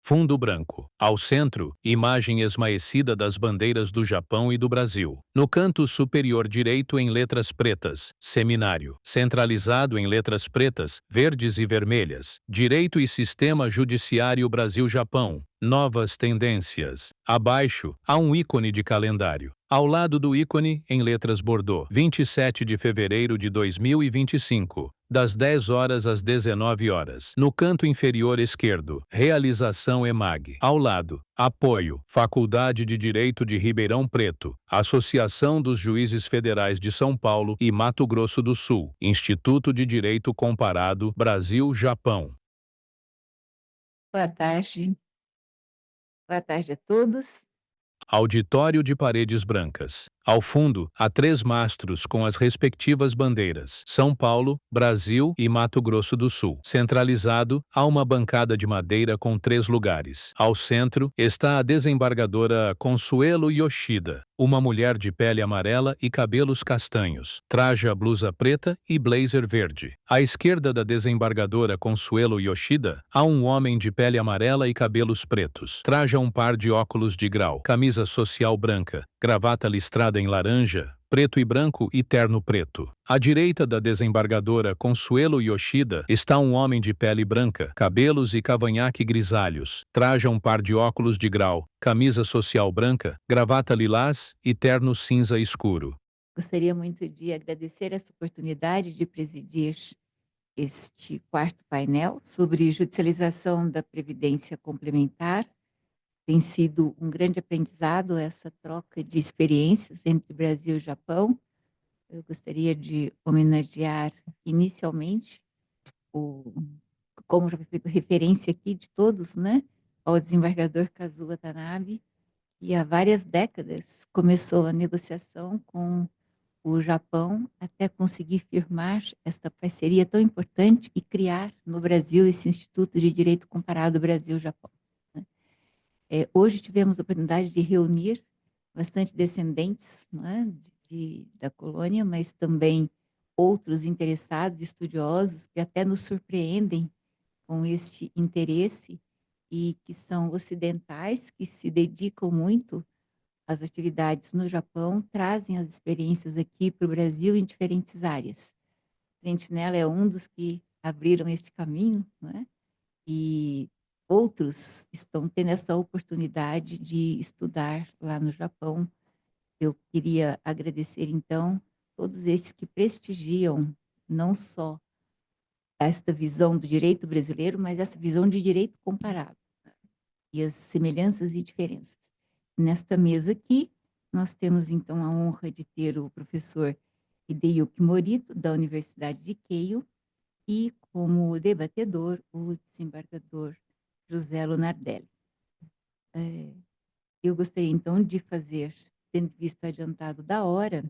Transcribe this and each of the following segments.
Fundo branco. Ao centro, imagem esmaecida das bandeiras do Japão e do Brasil. No canto superior direito, em letras pretas, seminário. Centralizado em letras pretas, verdes e vermelhas. Direito e Sistema Judiciário Brasil-Japão. Novas tendências. Abaixo, há um ícone de calendário. Ao lado do ícone, em letras bordô, 27 de fevereiro de 2025. Das 10 horas às 19 horas. No canto inferior esquerdo, realização EMAG. Ao lado, apoio, Faculdade de Direito de Ribeirão Preto, Associação dos Juízes Federais de São Paulo e Mato Grosso do Sul, Instituto de Direito Comparado, Brasil-Japão. Boa tarde. Boa tarde a todos. Auditório de paredes brancas. Ao fundo, há 3 mastros com as respectivas bandeiras: São Paulo, Brasil e Mato Grosso do Sul. Centralizado, há uma bancada de madeira com 3 lugares. Ao centro, está a desembargadora Consuelo Yoshida, uma mulher de pele amarela e cabelos castanhos. Traja blusa preta e blazer verde. À esquerda da desembargadora Consuelo Yoshida, há um homem de pele amarela e cabelos pretos. Traja um par de óculos de grau, camisa social branca, gravata listrada em laranja, preto e branco e terno preto. À direita da desembargadora Consuelo Yoshida está um homem de pele branca, cabelos e cavanhaque grisalhos. Traja um par de óculos de grau, camisa social branca, gravata lilás e terno cinza escuro. Gostaria muito de agradecer essa oportunidade de presidir este quarto painel sobre judicialização da previdência complementar. Tem sido um grande aprendizado essa troca de experiências entre Brasil e Japão. Eu gostaria de homenagear inicialmente o, como já foi feito referência aqui de todos, né, ao desembargador Kazuo Watanabe, que há várias décadas começou a negociação com o Japão até conseguir firmar esta parceria tão importante e criar no Brasil esse Instituto de Direito Comparado Brasil-Japão, né? Hoje tivemos a oportunidade de reunir bastante descendentes, né, da colônia, mas também outros interessados, estudiosos, que até nos surpreendem com este interesse e que são ocidentais, que se dedicam muito às atividades no Japão, trazem as experiências aqui para o Brasil em diferentes áreas. Sentinela é um dos que abriram este caminho, né? E outros estão tendo essa oportunidade de estudar lá no Japão. Eu queria agradecer, então, todos esses que prestigiam não só esta visão do direito brasileiro, mas essa visão de direito comparado, né? E as semelhanças e diferenças. Nesta mesa aqui, nós temos, então, a honra de ter o professor Hideyuki Morito, da Universidade de Keio, e como debatedor, o desembargador José Lunardelli. Eu gostaria, então, de fazer, tendo visto adiantado da hora,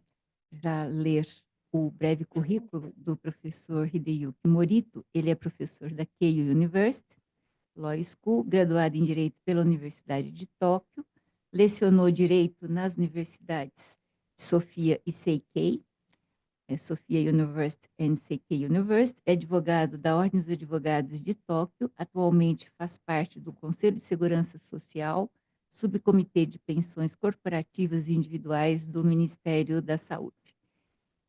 já ler o breve currículo do professor Hideyuki Morito. Ele é professor da Keio University Law School, graduado em Direito pela Universidade de Tóquio, lecionou Direito nas universidades Sofia e Seikei, Sofia University e Seikei University, é advogado da Ordem dos Advogados de Tóquio, atualmente faz parte do Conselho de Segurança Social, Subcomitê de Pensões Corporativas e Individuais do Ministério da Saúde.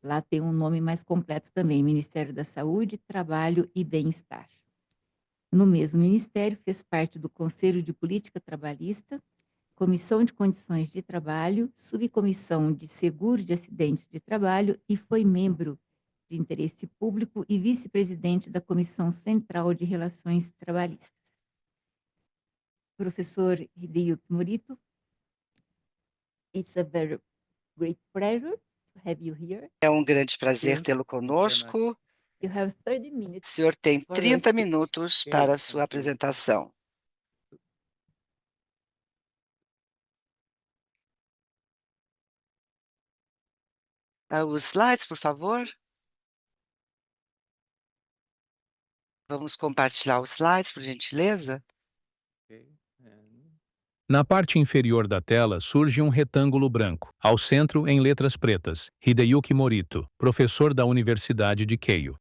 Lá tem um nome mais completo também, Ministério da Saúde, Trabalho e Bem-Estar. No mesmo ministério, fez parte do Conselho de Política Trabalhista, Comissão de Condições de Trabalho, Subcomissão de Seguro de Acidentes de Trabalho e foi membro de Interesse Público e vice-presidente da Comissão Central de Relações Trabalhistas. Professor Hideyuki Morito, it's a very great pleasure to have you here. É um grande prazer tê-lo conosco. You have 30 minutes O senhor tem for your 30 speech. minutos para a sua apresentação. Os slides, por favor. Vamos compartilhar os slides, por gentileza. Na parte inferior da tela surge um retângulo branco. Ao centro, em letras pretas, Hideyuki Morito, professor da Universidade de Keio.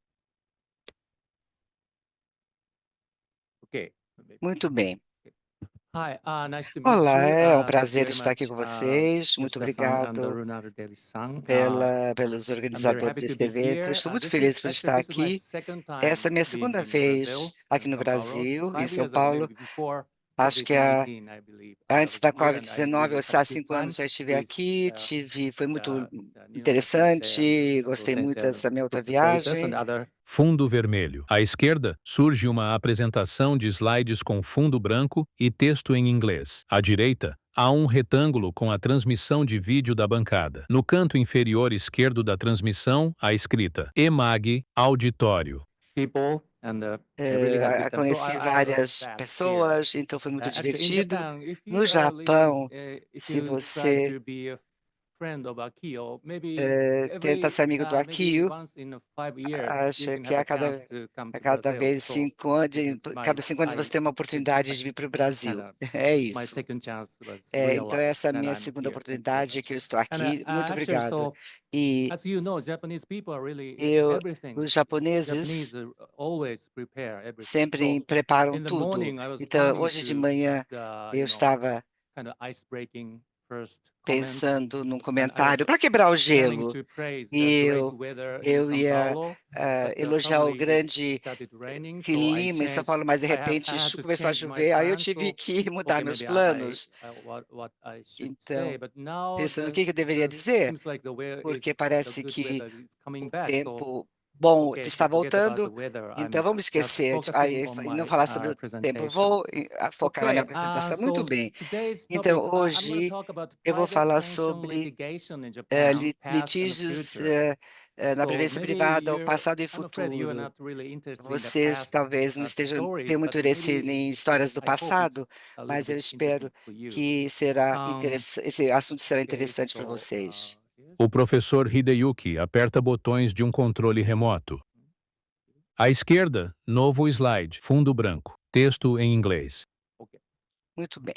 Muito bem. Olá, é um prazer Very estar aqui much, com vocês. Muito Mr. Sang and obrigado Leonardo Daly-san. pelos I'm very organizadores happy to desse be evento. here. Estou muito This is feliz por actually estar this is my aqui. second Essa é a time minha being segunda in Brazil, vez aqui in no São Paulo. Brasil, em 5 São years ago, Paulo. maybe before Acho que COVID-19, I believe. I antes was da here and I Covid-19, really ou had a há good 5 anos time já estive with aqui, foi muito the new Sensei and interessante, Dr. gostei muito Sensei and dessa minha outra Dr. Freitas and viagem. other. Fundo vermelho. À esquerda, surge uma apresentação de slides com fundo branco e texto em inglês. À direita, há um retângulo com a transmissão de vídeo da bancada. No canto inferior esquerdo da transmissão, a escrita EMAG Auditório. People and I really had a good time. So Conheci I love várias that here. pessoas, então foi muito Actually, in divertido. Japan, if No you Japão, if se you try você to be a friend of Akio, maybe tenta ser amigo do maybe Akio, once in 5 years you acho can que have a chance to come a to cada Brazil. vez So 5 anos, this is my cada 5 anos você tem uma oportunidade de vir para o Brasil. É my isso. second chance was Então realized, essa é a and minha I'm segunda here. Thank you very oportunidade much. que eu estou And aqui. Muito actually, obrigado. so E as you know, Japanese people are really everything. os japoneses Japanese always prepare everything. sempre So preparam in the tudo. morning, I was Então, planning hoje de to manhã, give the eu estava kind of ice-breaking first comment, pensando num and I was comentário para quebrar o planning gelo. to praise the E great weather in eu São ia Paulo, but elogiar o suddenly it grande started raining, so I clima em São changed. Paulo, mas de I repente had to começou a change my chover, aí eu plans. tive So que mudar okay, meus maybe planos. what I should say, Então, but now pensando o que eu deveria dizer, seems like porque the parece good que weather is coming o back. So tempo bom okay, está forget about the voltando, weather. então I'm vamos just esquecer focusing on e não my falar sobre o tempo. Eu presentation. vou focar na minha Okay, apresentação. Muito so bem. today's Então, topic, I'm going to hoje talk about eu vou private falar pension sobre litigation in Japan, past and litígios future. na So previdência maybe privada, o passado e I'm afraid you are futuro. not really interested in the Vocês past talvez não stories, tenham muito but interesse maybe em histórias do I hope it's passado, a little mas eu bit interesting espero for you. que esse assunto será Okay, interessante para so vocês. O professor Hideyuki aperta botões de um controle remoto. À esquerda, novo slide, fundo branco, texto em inglês. okay. Muito bem.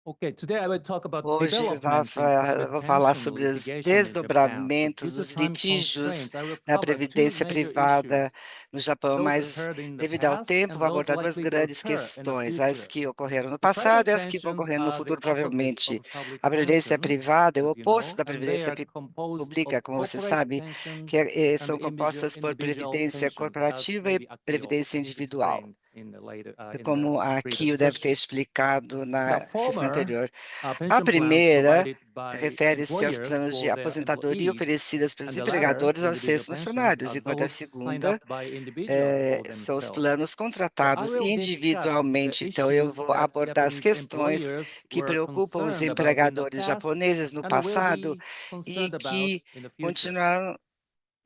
Okay, today I will talk about Hoje developments in private vou falar pension sobre os litigation in Japan. But desdobramentos due to dos time litígios constraints, I will na cover two previdência major issues, privada no Japão, those mas occurred in the devido ao past tempo, and vou those abordar duas likely to grandes occur in the questões, as future. que ocorreram no So passado private e as que vão pensions ocorrer no are the futuro, opposite provavelmente. of public A previdência pensions, privada é o as you oposto know, da and they previdência are composed of pública, como você corporate sabe, pensions que and são compostas por individual previdência pensions, as corporativa e maybe Akio previdência individual, explained in the como a Kio previous deve ter session. explicado The na sessão former anterior. A pension plans primeira provided by refere-se aos employers planos de for their aposentadoria employees, oferecidas pelos and the latter, empregadores aos seus individual pensions, funcionários, are enquanto a those signed up segunda by individuals for são os themselves. planos So I contratados will discuss the individualmente. Então, eu issues vou that abordar as Japanese questões employers que were preocupam os concerned about in the empregadores past japoneses no and will passado be e concerned about que in the future continuaram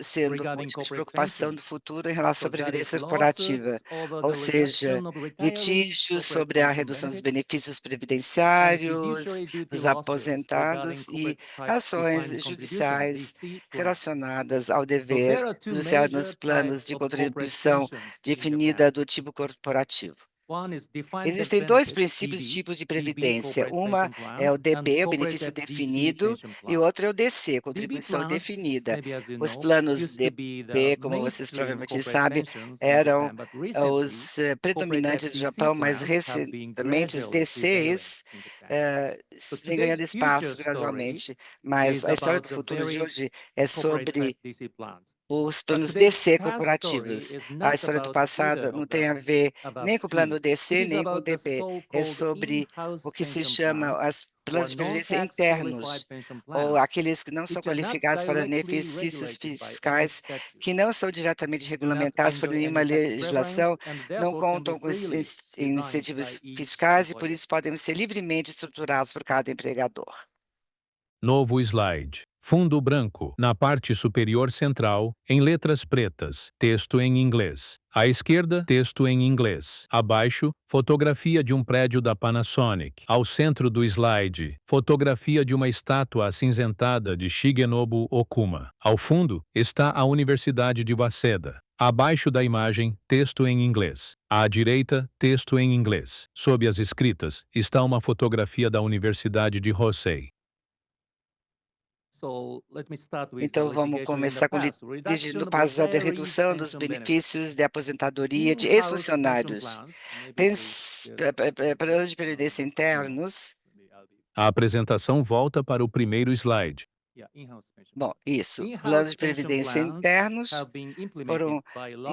sendo regarding motivo de corporate preocupação do pensions. futuro em relação So à that is previdência corporativa, lawsuits over ou the seja, reduction of retirees' litígios corporate sobre a pension redução dos benefits benefícios and previdenciários fiduciary duty dos lawsuits regarding aposentados e corporate type ações defined contribution judiciais DC plans. relacionadas ao So dever there are two fiduciário nos major planos types de of corporate contribuição pensions in Japan. definida do tipo corporativo. One is defined Existem dois benefit, princípios de tipos de DB previdência. corporate Uma pension é o plans, and DB, o corporate benefício DC definido, pension e o plans. outro é o DC, DB contribuição plans, definida. maybe as you Os know, planos used to be the DB, como vocês mainstream provavelmente corporate sabem, pensions in eram Japan, but recently, os corporate predominantes do FDC Japão, mas plans have been recentemente os gradually prevailing DCs in Japan. So vêm today's ganhando future espaço story gradualmente. Mas is a história do about the futuro de very hoje é corporate sobre FDC plans. os But planos today's DC past story corporativos. is A not história do about either passado não of tem the a ver above nem com o two. plano It DC, is nem com o about the DP. É so-called sobre o in-house que se pension chama plans os or planos de previdência non-tax internos, qualified pension ou plans, aqueles que não são which are not qualificados para directly benefícios regulated by any fiscais, statute, que não são diretamente do not regulamentados por enjoy nenhuma any tax legislação, preference, and não therefore can be contam com freely designed by incentivos each fiscais e por employer. isso podem ser livremente estruturados por cada empregador. Novo slide. Fundo branco. Na parte superior central, em letras pretas, texto em inglês. À esquerda, texto em inglês. Abaixo, fotografia de um prédio da Panasonic. Ao centro do slide, fotografia de uma estátua acinzentada de Shigenobu Okuma. Ao fundo, está a Universidade de Waseda. Abaixo da imagem, texto em inglês. À direita, texto em inglês. Sob as escritas, está uma fotografia da Universidade de Hosei. Então, vamos começar com litigation no passado, a redução dos benefícios de aposentadoria de ex-funcionários. Planos de previdência internos. A apresentação volta para o primeiro slide. Bom, isso. Planos de previdência internos foram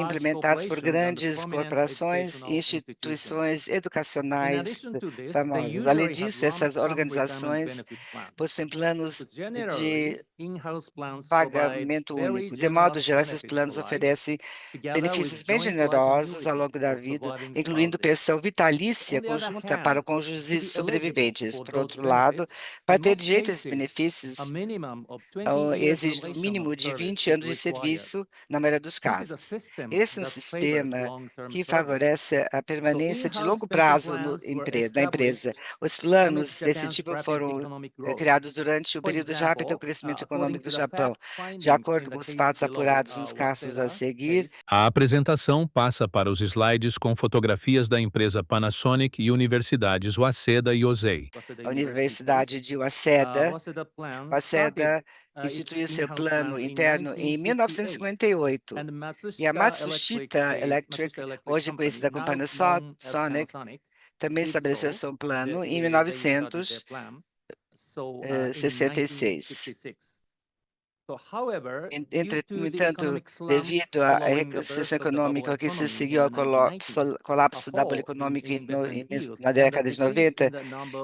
implementados por grandes corporações e instituições educacionais famosas. Além disso, essas organizações possuem planos de pagamento único. De modo geral, esses planos oferecem benefícios bem generosos ao longo da vida, incluindo pensão vitalícia conjunta para cônjuges sobreviventes. Por outro lado, para ter direito a esses benefícios, exige no mínimo de 20 anos de serviço na maioria dos casos. Esse é um sistema que favorece a permanência de longo prazo na empresa. Os planos desse tipo foram criados durante o período de rápido crescimento econômico do Japão. De acordo com os fatos apurados nos casos a seguir, A apresentação passa para os slides com fotografias da empresa Panasonic e universidades Waseda e Osei. a Universidade de Waseda instituiu seu plano interno em 1958 e a Matsushita Electric, hoje conhecida como Panasonic, também estabeleceu seu plano em 1966. No entanto, devido à recessão econômica que se seguiu ao colapso da bolha econômica na década de 90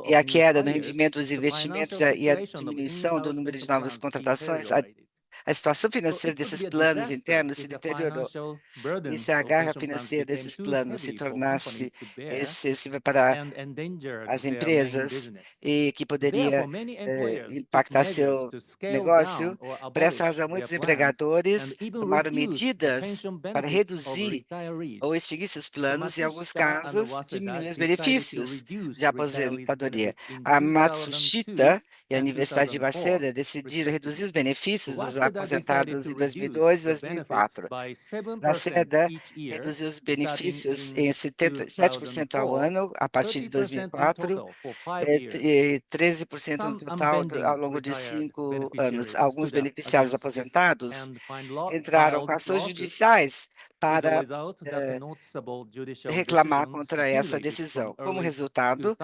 e a queda no rendimento dos investimentos e a diminuição do número de novas contratações, a situação financeira desses planos internos se deteriorou. E se a garra financeira desses planos se tornasse excessiva para as empresas e que poderia impactar seu negócio, por essa razão, muitos empregadores tomaram medidas para reduzir ou extinguir seus planos e, em alguns casos, diminuir os benefícios de aposentadoria. A Matsushita e a Universidade de Waseda decidiram reduzir os benefícios dos aposentados em 2002 e 2004. Waseda reduziu os benefícios em 7% ao ano a partir de 2004, 13% no total ao longo de 5 anos. Alguns beneficiários aposentados entraram com ações judiciais para reclamar contra essa decisão. Como resultado,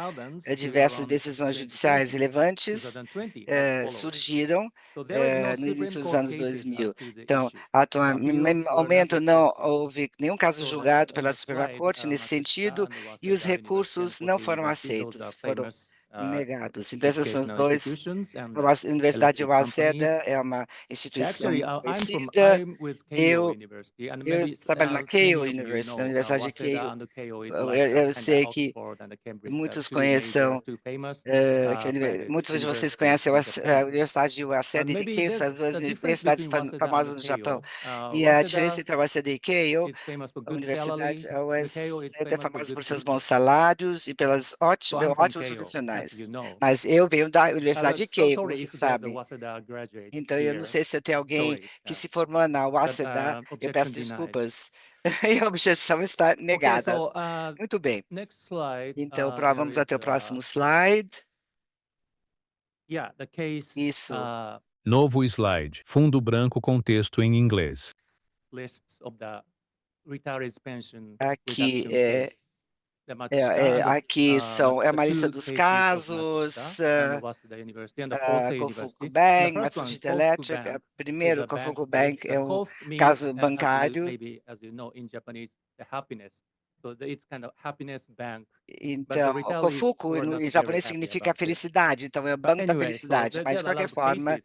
diversas decisões judiciais relevantes surgiram no início dos anos 2000. Então, no momento, não houve nenhum caso julgado pela Suprema Corte nesse sentido e os recursos não foram aceitos, foram negados. Então, esses são os dois. A Universidade de Waseda é uma instituição conhecida. Eu trabalho na Keio University, na Universidade de Keio. Eu sei que muitos conheçam, muitos de vocês conhecem a Universidade de Waseda e de Keio, são as duas universidades famosas no Japão. E a diferença entre a Waseda e Keio, a Universidade Waseda é famosa por seus bons salários e pelas ótimos profissionais. Mas eu venho da Universidade de Keio, como vocês sabem. Então, eu não sei se tem alguém que se formou na Waseda, eu peço desculpas. E a objeção está negada. Muito bem. Então, vamos até o próximo slide. Isso. Novo slide. Fundo branco com texto em inglês. Aqui é uma lista dos casos, Kofuku Bank, Matsushita Electric. Primeiro, Kofuku Bank é um caso bancário. Então, Kofuku em japonês significa felicidade, então é o banco da felicidade. Mas, de qualquer forma,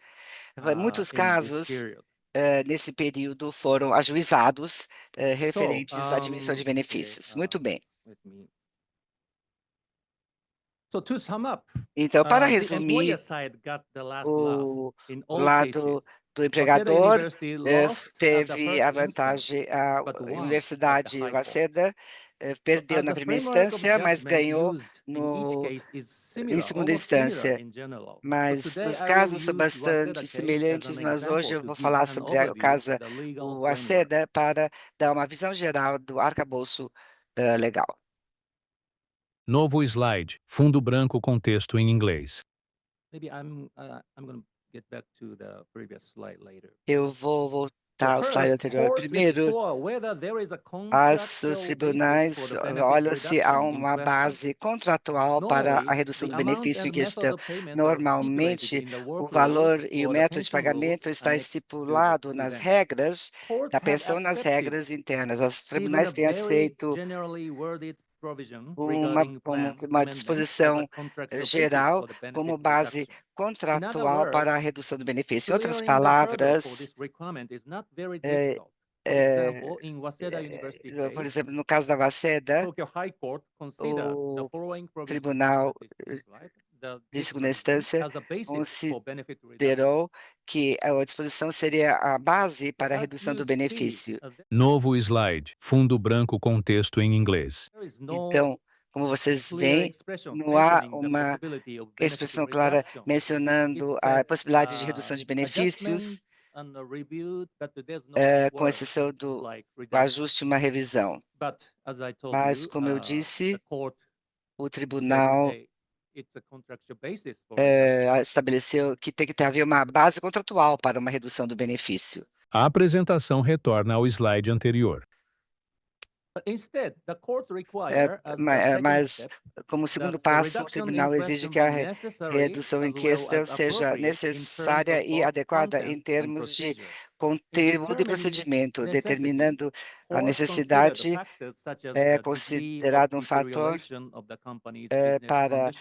muitos casos nesse período foram ajuizados referentes à diminuição de benefícios. Muito bem. Então, para resumir, o lado do empregador teve a vantagem, a Universidade Waseda perdeu na primeira instância, mas ganhou em segunda instância. Mas os casos são bastante semelhantes, mas hoje eu vou falar sobre o caso Waseda para dar uma visão geral do arcabouço legal. Novo slide. Fundo branco com texto em inglês. Eu vou voltar ao slide anterior. Primeiro, os tribunais olham se há uma base contratual para a redução do benefício em questão. Normalmente, o valor e o método de pagamento está estipulado nas regras da pensão, nas regras internas. Os tribunais têm aceito uma disposição geral como base contratual para a redução do benefício. Em outras palavras, por exemplo, no caso da Waseda, o Tribunal de Segunda Instância considerou que a disposição seria a base para a redução do benefício. Novo slide. Fundo branco com texto em inglês. Então, como vocês veem, não há uma expressão clara mencionando a possibilidade de redução de benefícios, com exceção do ajuste e uma revisão. Mas, como eu disse, o tribunal estabeleceu que tem que haver uma base contratual para uma redução do benefício. A apresentação retorna ao slide anterior. Mas, como segundo passo, o tribunal exige que a redução em questão seja necessária e adequada em termos de conteúdo e procedimento, determinando a necessidade considerado um fator para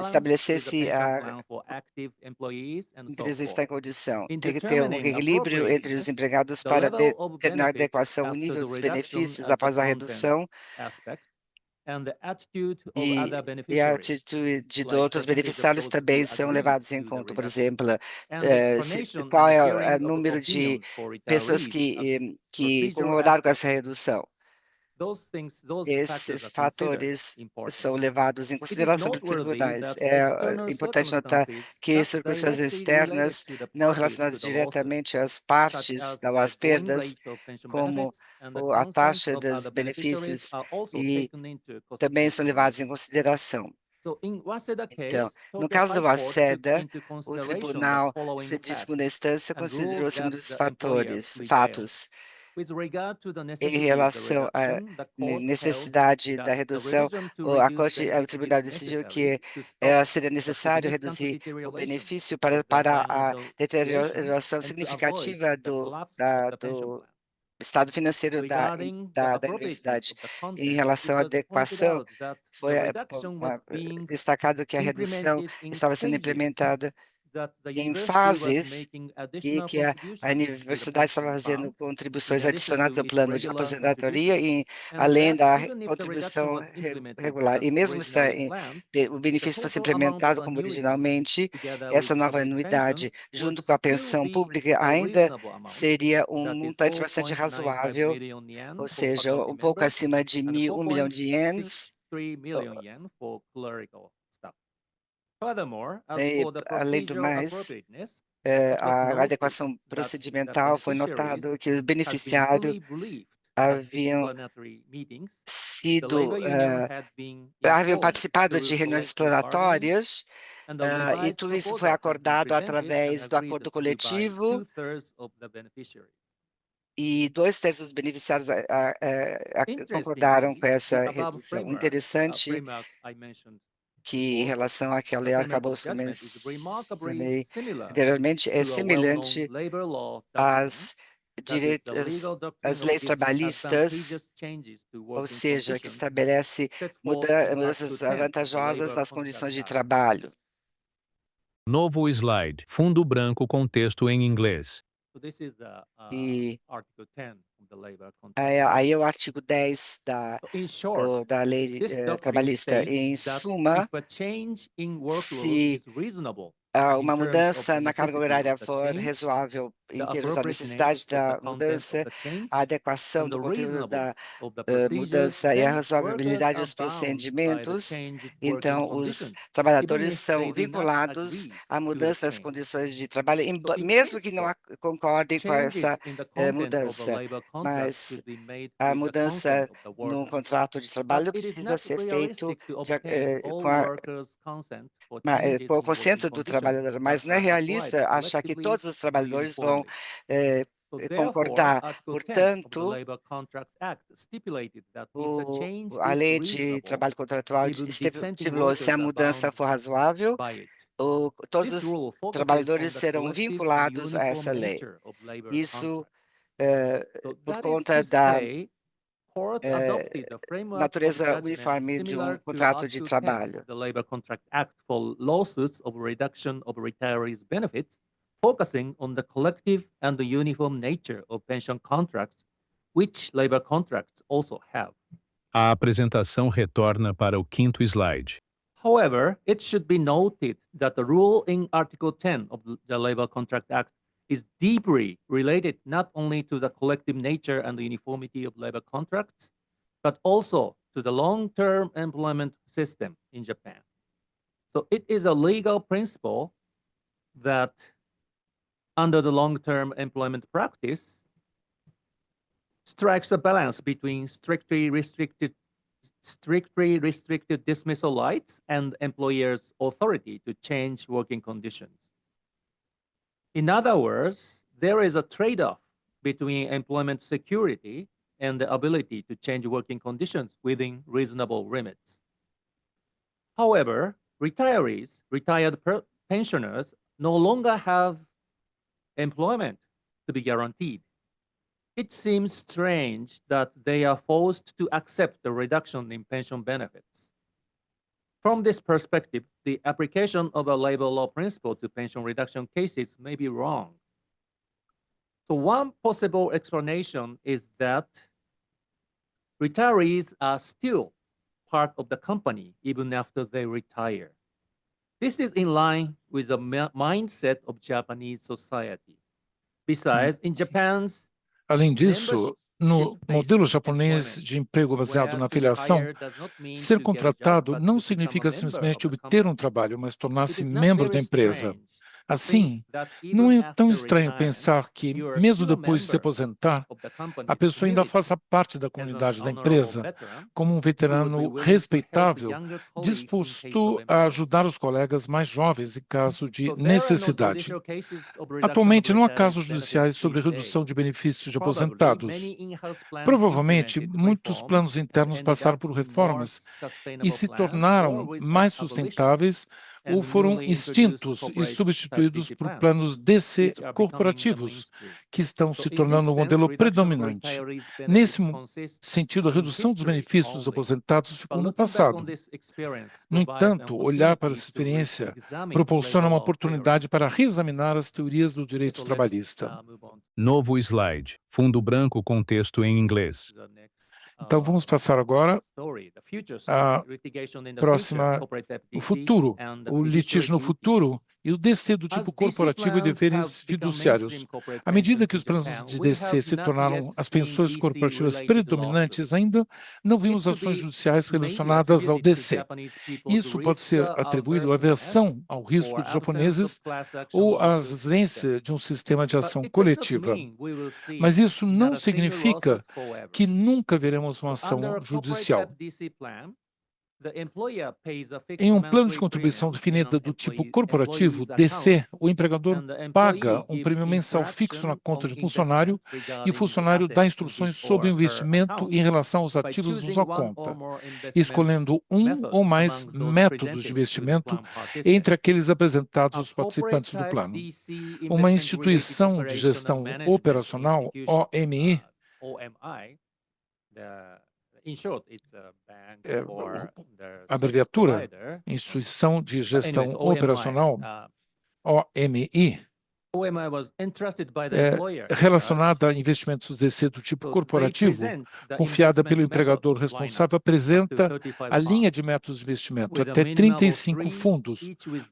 estabelecer se a empresa está em condição. Tem que ter um equilíbrio entre os empregados para determinar a adequação, o nível dos benefícios após a redução e a atitude de outros beneficiários também são levados em conta. Por exemplo, qual é o número de pessoas que concordaram com essa redução. Esses fatores são levados em consideração pelos tribunais. É importante notar que circunstâncias externas não relacionadas diretamente às partes às perdas, como a taxa dos benefícios, e também são levados em consideração. Então, no caso da Waseda, o tribunal de segunda instância considerou os seguintes fatos. Em relação à necessidade da redução, o tribunal decidiu que seria necessário reduzir o benefício para a deterioração significativa do estado financeiro da universidade. Em relação à adequação, foi destacado que a redução estava sendo implementada em fases e que a universidade estava fazendo contribuições adicionais ao plano de aposentadoria e além da contribuição regular. E mesmo se o benefício fosse implementado como originalmente, essa nova anuidade, junto com a pensão pública, ainda seria um montante bastante razoável, ou seja, um pouco acima de 1 milhão de ienes. Além do mais, a adequação procedimental foi notado que os beneficiários haviam participado de reuniões exploratórias e tudo isso foi acordado através do acordo coletivo e 2/3 dos beneficiários concordaram com essa redução. Interessante que em relação àquele arcabouço que mencionei anteriormente, é semelhante às leis trabalhistas, ou seja, que estabelece mudanças vantajosas nas condições de trabalho. Novo slide. Fundo branco com texto em inglês. E aí é o artigo 10 da lei trabalhista. Em suma, se uma mudança na carga horária for razoável em termos da necessidade da mudança, a adequação do conteúdo da mudança e a razoabilidade dos procedimentos, então os trabalhadores são vinculados à mudança das condições de trabalho, mesmo que não concordem com essa mudança. Mas a mudança no contrato de trabalho precisa ser feito com o consento do trabalhador. trabalhadora, mas não é realista achar que todos os trabalhadores vão concordar. Portanto, a lei de trabalho contratual estipulou se a mudança for razoável, todos os trabalhadores serão vinculados a essa lei. Isso por conta da natureza uniforme de um contrato de trabalho. The Labor Contract Act for lawsuits of reduction of retirees' benefits, focusing on the collective and the uniform nature of pension contracts, which labor contracts also have. A apresentação retorna para o quinto slide. However, it should be noted that the rule in Article 10 of the Labor Contract Act is deeply related not only to the collective nature and the uniformity of labor contracts, but also to the long-term employment system in Japan. So it is a legal principle that under the long-term employment practice strikes a balance between strictly restricted dismissal rights and employers' authority to change working conditions. In other words, there is a trade-off between employment security and the ability to change working conditions within reasonable limits. However, retired pensioners no longer have employment to be guaranteed. It seems strange that they are forced to accept the reduction in pension benefits. From this perspective, the application of a labor law principle to pension reduction cases may be wrong. So one possible explanation is that retirees are still part of the company even after they retire. This is in line with the mindset of Japanese society. Besides, in Japan's Além disso, no modelo japonês de emprego baseado na filiação, ser contratado não significa simplesmente obter um trabalho, mas tornar-se membro da empresa. Assim, não é tão estranho pensar que, mesmo depois de se aposentar, a pessoa ainda faça parte da comunidade da empresa, como um veterano respeitável, disposto a ajudar os colegas mais jovens em caso de necessidade. Atualmente, não há casos judiciais sobre redução de benefícios de aposentados. Provavelmente, muitos planos internos passaram por reformas e se tornaram mais sustentáveis ou foram extintos e substituídos por planos DC corporativos, que estão se tornando um modelo predominante. Nesse sentido, a redução dos benefícios dos aposentados ficou no passado. No entanto, olhar para essa experiência proporciona uma oportunidade para reexaminar as teorias do direito trabalhista. Novo slide. Fundo branco com texto em inglês. Então, vamos passar agora à próxima, o futuro, o litígio no futuro e o DC do tipo corporativo e deveres fiduciários. À medida que os planos de DC se tornaram as pensões corporativas predominantes, ainda não vimos ações judiciais relacionadas ao DC. Isso pode ser atribuído à aversão ao risco dos japoneses ou à ausência de um sistema de ação coletiva. Mas isso não significa que nunca veremos uma ação judicial. Em um plano de contribuição definida do tipo corporativo, DC, o empregador paga um prêmio mensal fixo na conta de funcionário e o funcionário dá instruções sobre o investimento em relação aos ativos da sua conta, escolhendo um ou mais métodos de investimento entre aqueles apresentados aos participantes do plano. Uma instituição de gestão operacional, OMI, abreviatura, Instituição de Gestão Operacional, OMI, relacionada a investimentos DC do tipo corporativo, confiada pelo empregador responsável, apresenta a linha de métodos de investimento, até 35 fundos,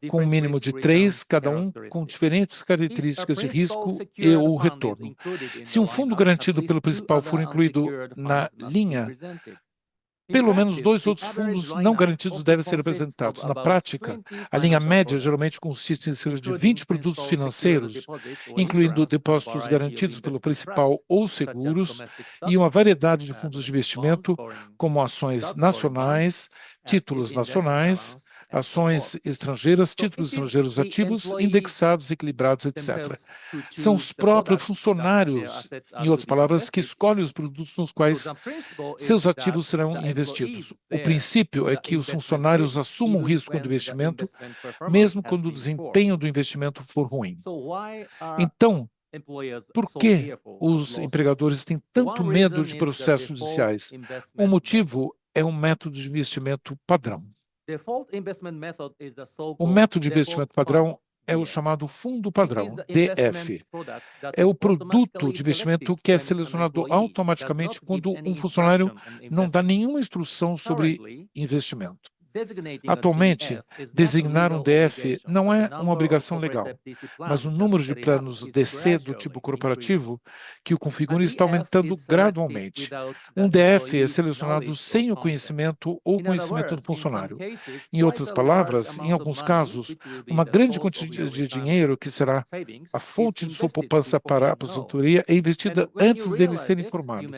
com um mínimo de 3, cada um com diferentes características de risco e ou retorno. Se um fundo garantido pelo principal for incluído na linha, pelo menos 2 outros fundos não garantidos devem ser apresentados. Na prática, a linha média geralmente consiste em cerca de 20 produtos financeiros, incluindo depósitos garantidos pelo principal ou seguros, e uma variedade de fundos de investimento, como ações nacionais, títulos nacionais, ações estrangeiras, títulos estrangeiros ativos, indexados, equilibrados, etc. São os próprios funcionários, em outras palavras, que escolhem os produtos nos quais seus ativos serão investidos. O princípio é que os funcionários assumam o risco do investimento, mesmo quando o desempenho do investimento for ruim. Então, por que os empregadores têm tanto medo de processos judiciais? O motivo é um método de investimento padrão. O método de investimento padrão é o chamado fundo padrão, DF. É o produto de investimento que é selecionado automaticamente quando um funcionário não dá nenhuma instrução sobre investimento. Atualmente, designar um DF não é uma obrigação legal, mas o número de planos DC do tipo corporativo que o configuram está aumentando gradualmente. Um DF é selecionado sem o conhecimento ou conhecimento do funcionário. Em outras palavras, em alguns casos, uma grande quantidade de dinheiro que será a fonte de sua poupança para a aposentadoria é investida antes dele ser informado.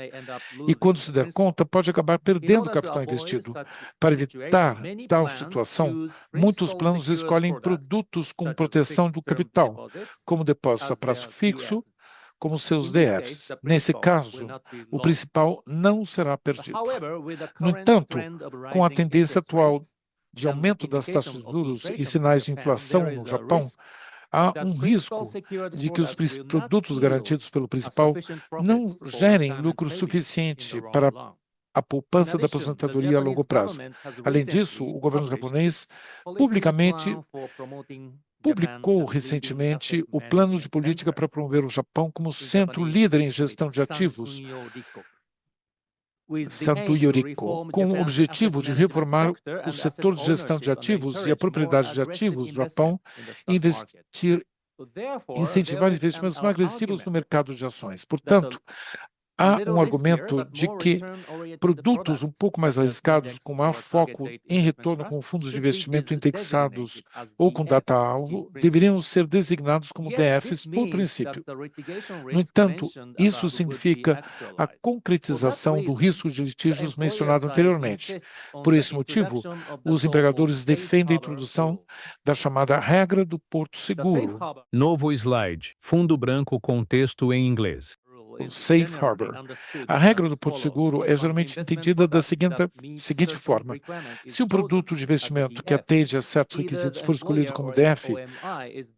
E quando se der conta, pode acabar perdendo o capital investido. Para evitar tal situação, muitos planos escolhem produtos com proteção do capital, como depósito a prazo fixo, como seus DFs. Nesse caso, o principal não será perdido. No entanto, com a tendência atual de aumento das taxas de juros e sinais de inflação no Japão, há um risco de que os produtos garantidos pelo principal não gerem lucro suficiente para a poupança da aposentadoria a longo prazo. Além disso, o governo japonês publicamente publicou recentemente o plano de política para promover o Japão como centro líder em gestão de ativos, Santo Yoriko, com o objetivo de reformar o setor de gestão de ativos e a propriedade de ativos do Japão e incentivar investimentos mais agressivos no mercado de ações. Portanto, há um argumento de que produtos um pouco mais arriscados, com maior foco em retorno com fundos de investimento indexados ou com data-alvo, deveriam ser designados como DFs por princípio. No entanto, isso significa a concretização do risco de litígios mencionado anteriormente. Por esse motivo, os empregadores defendem a introdução da chamada regra do porto seguro. Novo slide. Fundo branco com texto em inglês. O Safe Harbor. A regra do porto seguro é geralmente entendida da seguinte forma. Se um produto de investimento que atende a certos requisitos for escolhido como DF,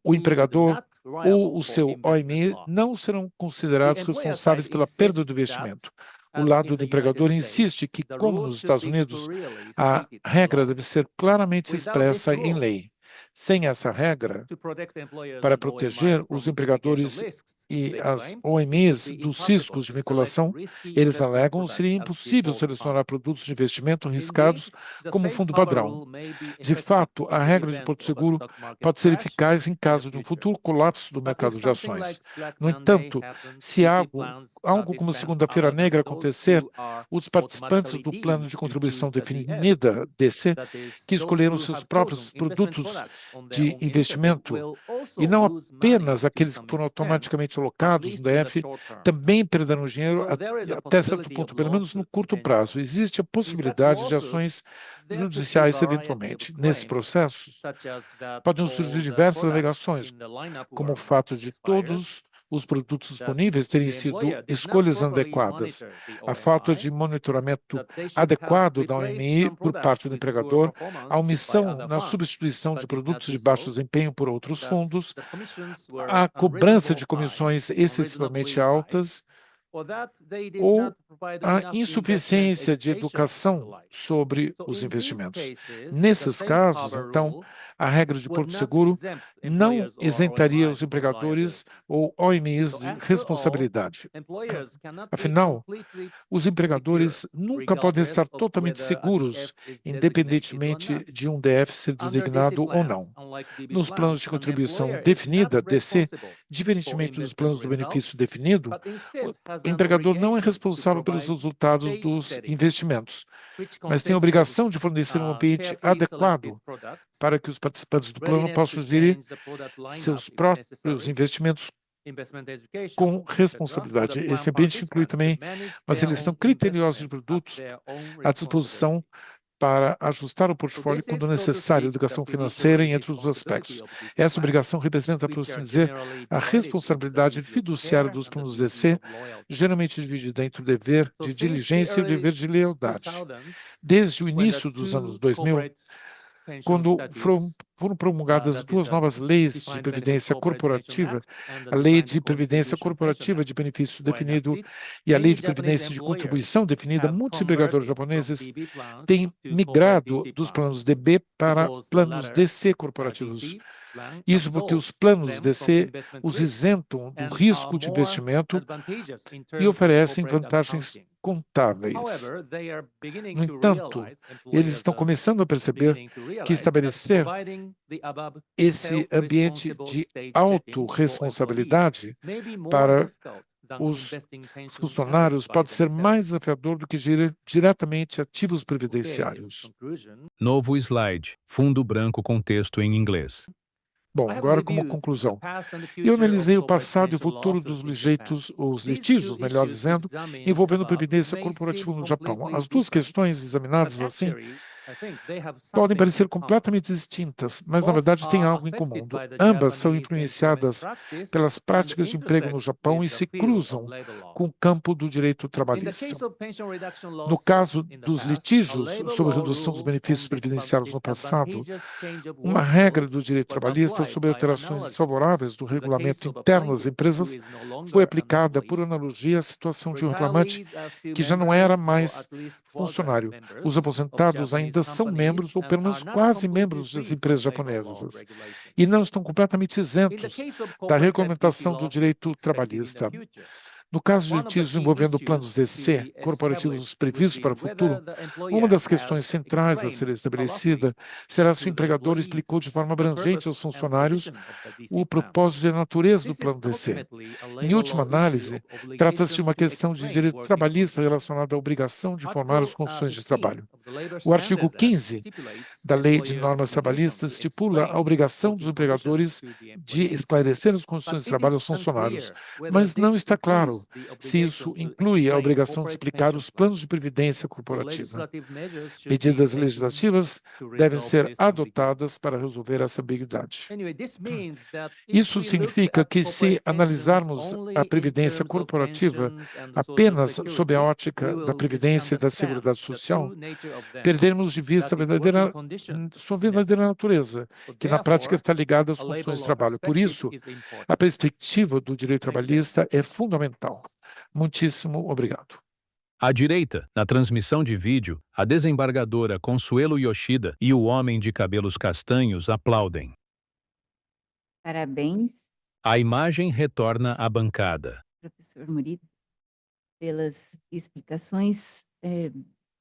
o empregador ou o seu OMI não serão considerados responsáveis pela perda do investimento. O lado do empregador insiste que, como nos Estados Unidos, a regra deve ser claramente expressa em lei. Sem essa regra, para proteger os empregadores e as OMIs dos riscos de vinculação, eles alegam que seria impossível selecionar produtos de investimento arriscados como fundo padrão. De fato, a regra de porto seguro pode ser eficaz em caso de um futuro colapso do mercado de ações. No entanto, se algo como segunda-feira negra acontecer, os participantes do plano de contribuição definida, DC, que escolheram seus próprios produtos de investimento, e não apenas aqueles que foram automaticamente alocados no DF, também perderão dinheiro até certo ponto, pelo menos no curto prazo. Existe a possibilidade de ações judiciais eventualmente. Nesses processos, podem surgir diversas alegações, como o fato de todos os produtos disponíveis terem sido escolhas adequadas, a falta de monitoramento adequado da OMI por parte do empregador, a omissão na substituição de produtos de baixo desempenho por outros fundos, a cobrança de comissões excessivamente altas ou a insuficiência de educação sobre os investimentos. Nesses casos, então, a regra de porto seguro não isentaria os empregadores ou OMIs de responsabilidade. Afinal, os empregadores nunca podem estar totalmente seguros, independentemente de um DF ser designado ou não. Nos planos de contribuição definida, DC, diferentemente dos planos do benefício definido, o empregador não é responsável pelos resultados dos investimentos, mas tem a obrigação de fornecer um ambiente adequado para que os participantes do plano possam gerir seus próprios investimentos com responsabilidade. Esse ambiente inclui também uma seleção criteriosa de produtos à disposição para ajustar o portfólio quando necessário, educação financeira em entre os aspectos. Essa obrigação representa, por assim dizer, a responsabilidade fiduciária dos planos DC, geralmente dividida entre o dever de diligência e o dever de lealdade. Desde o início dos anos 2000, quando foram promulgadas duas novas leis de previdência corporativa, a Lei de Previdência Corporativa de Benefício Definido e a Lei de Previdência de Contribuição Definida, muitos empregadores japoneses têm migrado dos planos DB para planos DC corporativos. Isso porque os planos DC os isentam do risco de investimento e oferecem vantagens contábeis. No entanto, eles estão começando a perceber que estabelecer esse ambiente de autorresponsabilidade para os funcionários pode ser mais desafiador do que gerir diretamente ativos previdenciários. Novo slide. Fundo branco com texto em inglês. Bom, agora como conclusão, eu analisei o passado e o futuro dos os litígios, melhor dizendo, envolvendo previdência corporativa no Japão. As duas questões examinadas assim podem parecer completamente distintas, mas na verdade têm algo em comum. Ambas são influenciadas pelas práticas de emprego no Japão e se cruzam com o campo do direito trabalhista. No caso dos litígios sobre a redução dos benefícios previdenciários no passado, uma regra do direito trabalhista sobre alterações desfavoráveis do regulamento interno das empresas foi aplicada por analogia à situação de um reclamante que já não era mais funcionário. Os aposentados ainda são membros, ou pelo menos quase membros das empresas japonesas, e não estão completamente isentos da regulamentação do direito trabalhista. No caso de litígios envolvendo planos DC, corporativos previstos para o futuro, uma das questões centrais a ser estabelecida será se o empregador explicou de forma abrangente aos funcionários o propósito e a natureza do plano DC. Em última análise, trata-se de uma questão de direito trabalhista relacionada à obrigação de formar as condições de trabalho. O artigo 15 da Lei de Normas Trabalhistas estipula a obrigação dos empregadores de esclarecer as condições de trabalho aos funcionários, mas não está claro se isso inclui a obrigação de explicar os planos de previdência corporativa. Medidas legislativas devem ser adotadas para resolver essa ambiguidade. Isso significa que, se analisarmos a previdência corporativa apenas sob a ótica da previdência e da seguridade social, perderemos de vista sua verdadeira natureza, que na prática está ligada às condições de trabalho. Por isso, a perspectiva do direito trabalhista é fundamental. Muitíssimo obrigado. À direita, na transmissão de vídeo, a desembargadora Consuelo Yoshida e o homem de cabelos castanhos aplaudem. Parabéns, A imagem retorna à bancada. professor Murilo, pelas explicações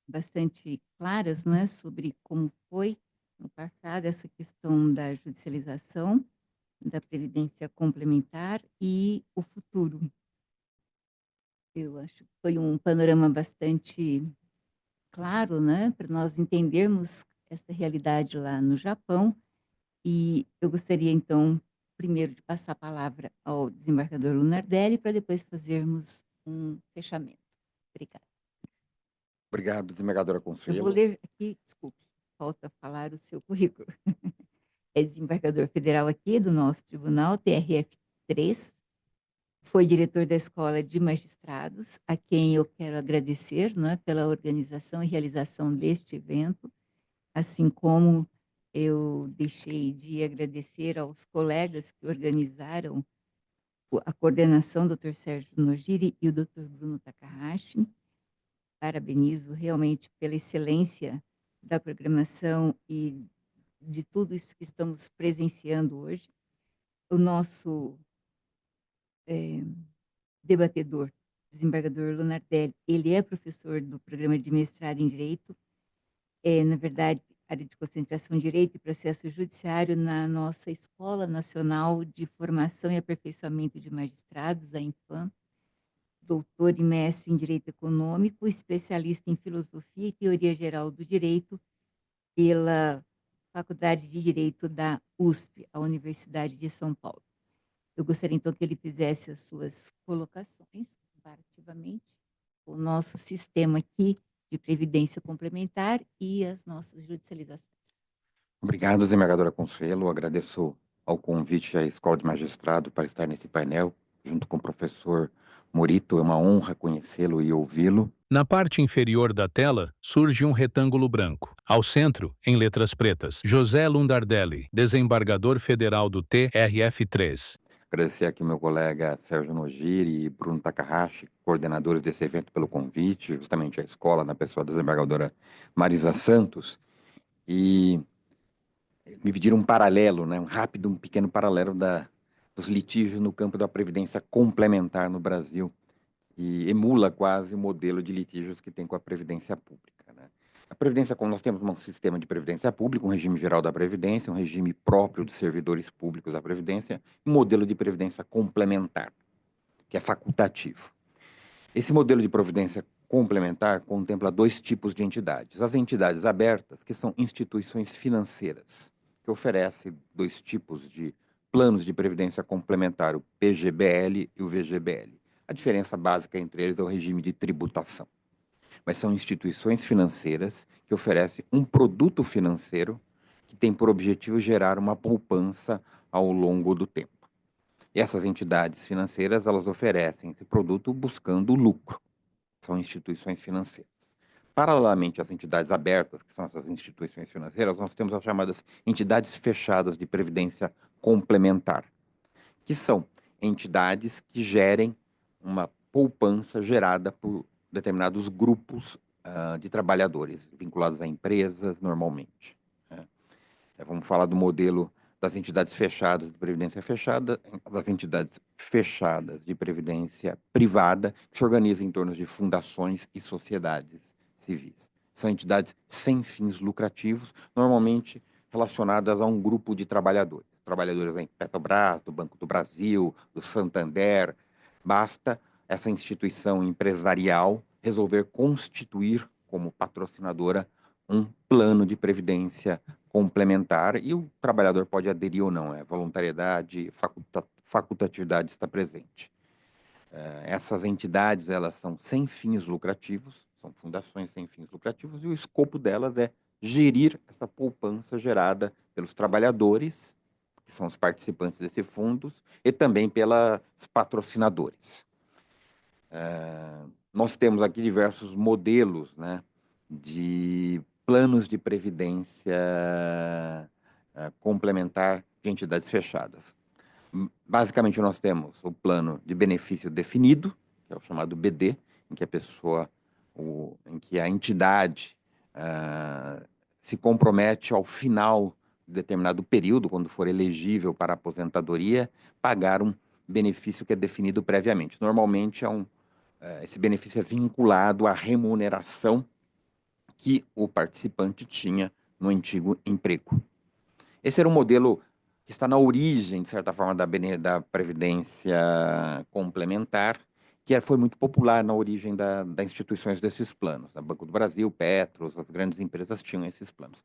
bastante claras, não é, sobre como foi no passado essa questão da judicialização, da previdência complementar e o futuro. Eu acho que foi um panorama bastante claro, né, para nós entendermos essa realidade lá no Japão. E eu gostaria, então, primeiro de passar a palavra ao desembargador Lunardelli, para depois fazermos um fechamento. Obrigada. Obrigado, desembargadora Eu vou Consuelo. ler aqui, desculpe, falta falar o seu currículo. É desembargador federal aqui do nosso tribunal, TRF3, foi diretor da Escola de Magistrados, a quem eu quero agradecer, não é, pela organização e realização deste evento, assim como eu deixei de agradecer aos colegas que organizaram a coordenação, Dr. Sérgio Nojiri e o Dr. Bruno Takahashi. Parabenizo realmente pela excelência da programação e de tudo isso que estamos presenciando hoje. O nosso debatedor, desembargador Lunardelli, ele é professor do programa de mestrado em Direito, na verdade, área de concentração em Direito e Processo Judiciário na nossa Escola Nacional de Formação e Aperfeiçoamento de Magistrados, a INFAM, doutor e mestre em Direito Econômico, especialista em Filosofia e Teoria Geral do Direito pela Faculdade de Direito da USP, a Universidade de São Paulo. Eu gostaria, então, que ele fizesse as suas colocações comparativamente com o nosso sistema aqui de previdência complementar e as nossas judicializações. Obrigado, desembargadora Consuelo. Agradeço ao convite à Escola de Magistrado para estar nesse painel, junto com o professor Morito. É uma honra conhecê-lo e ouvi-lo. Na parte inferior da tela, surge um retângulo branco. Ao centro, em letras pretas, José Lundardelli, desembargador federal do TRF3. Agradecer aqui ao meu colega Sérgio Nogiri e Bruno Takahashi, coordenadores desse evento, pelo convite, justamente a escola, na pessoa da desembargadora Marisa Santos. E me pediram um paralelo, né, um pequeno paralelo dos litígios no campo da previdência complementar no Brasil, e emula quase o modelo de litígios que tem com a previdência pública, né? A previdência, como nós temos um sistema de previdência pública, um regime geral da previdência, um regime próprio de servidores públicos da previdência, um modelo de previdência complementar, que é facultativo. Esse modelo de previdência complementar contempla dois tipos de entidades. As entidades abertas, que são instituições financeiras, que oferecem dois tipos de planos de previdência complementar, o PGBL e o VGBL. A diferença básica entre eles é o regime de tributação. Mas são instituições financeiras que oferecem um produto financeiro que tem por objetivo gerar uma poupança ao longo do tempo. E essas entidades financeiras, elas oferecem esse produto buscando lucro. São instituições financeiras. Paralelamente às entidades abertas, que são essas instituições financeiras, nós temos as chamadas entidades fechadas de previdência complementar, que são entidades que gerem uma poupança gerada por determinados grupos de trabalhadores, vinculados a empresas normalmente, né? Vamos falar do modelo das entidades fechadas de previdência fechada, das entidades fechadas de previdência privada, que se organizam em torno de fundações e sociedades civis. São entidades sem fins lucrativos, normalmente relacionadas a um grupo de trabalhadores. Trabalhadores da Petrobras, do Banco do Brasil, do Santander. Basta essa instituição empresarial resolver constituir como patrocinadora um plano de previdência complementar e o trabalhador pode aderir ou não, voluntariedade, facultatividade está presente. Essas entidades, elas são sem fins lucrativos, são fundações sem fins lucrativos e o escopo delas é gerir essa poupança gerada pelos trabalhadores, que são os participantes desses fundos, e também pelos patrocinadores. Nós temos aqui diversos modelos, né, de planos de previdência complementar de entidades fechadas. Basicamente, nós temos o plano de benefício definido, que é o chamado BD, em que a pessoa, em que a entidade se compromete ao final de determinado período, quando for elegível para a aposentadoria, pagar um benefício que é definido previamente. Normalmente, esse benefício é vinculado à remuneração que o participante tinha no antigo emprego. Esse era um modelo que está na origem, de certa forma, da previdência complementar, que foi muito popular na origem das instituições desses planos. O Banco do Brasil, Petros, as grandes empresas tinham esses planos.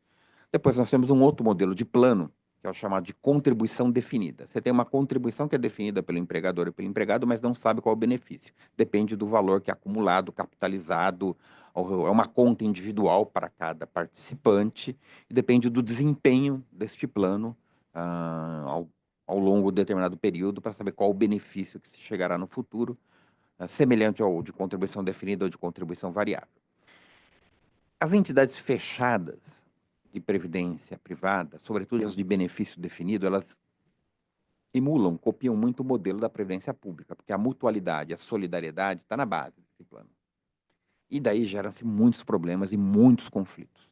Depois nós temos um outro modelo de plano, que é o chamado de contribuição definida. Você tem uma contribuição que é definida pelo empregador e pelo empregado, mas não sabe qual é o benefício. Depende do valor que é acumulado, capitalizado, é uma conta individual para cada participante, e depende do desempenho deste plano ao longo de determinado período, para saber qual o benefício que se chegará no futuro, semelhante ao de contribuição definida ou de contribuição variável. As entidades fechadas de previdência privada, sobretudo as de benefício definido, elas emulam, copiam muito o modelo da previdência pública, porque a mutualidade, a solidariedade está na base desse plano. E daí geram-se muitos problemas e muitos conflitos.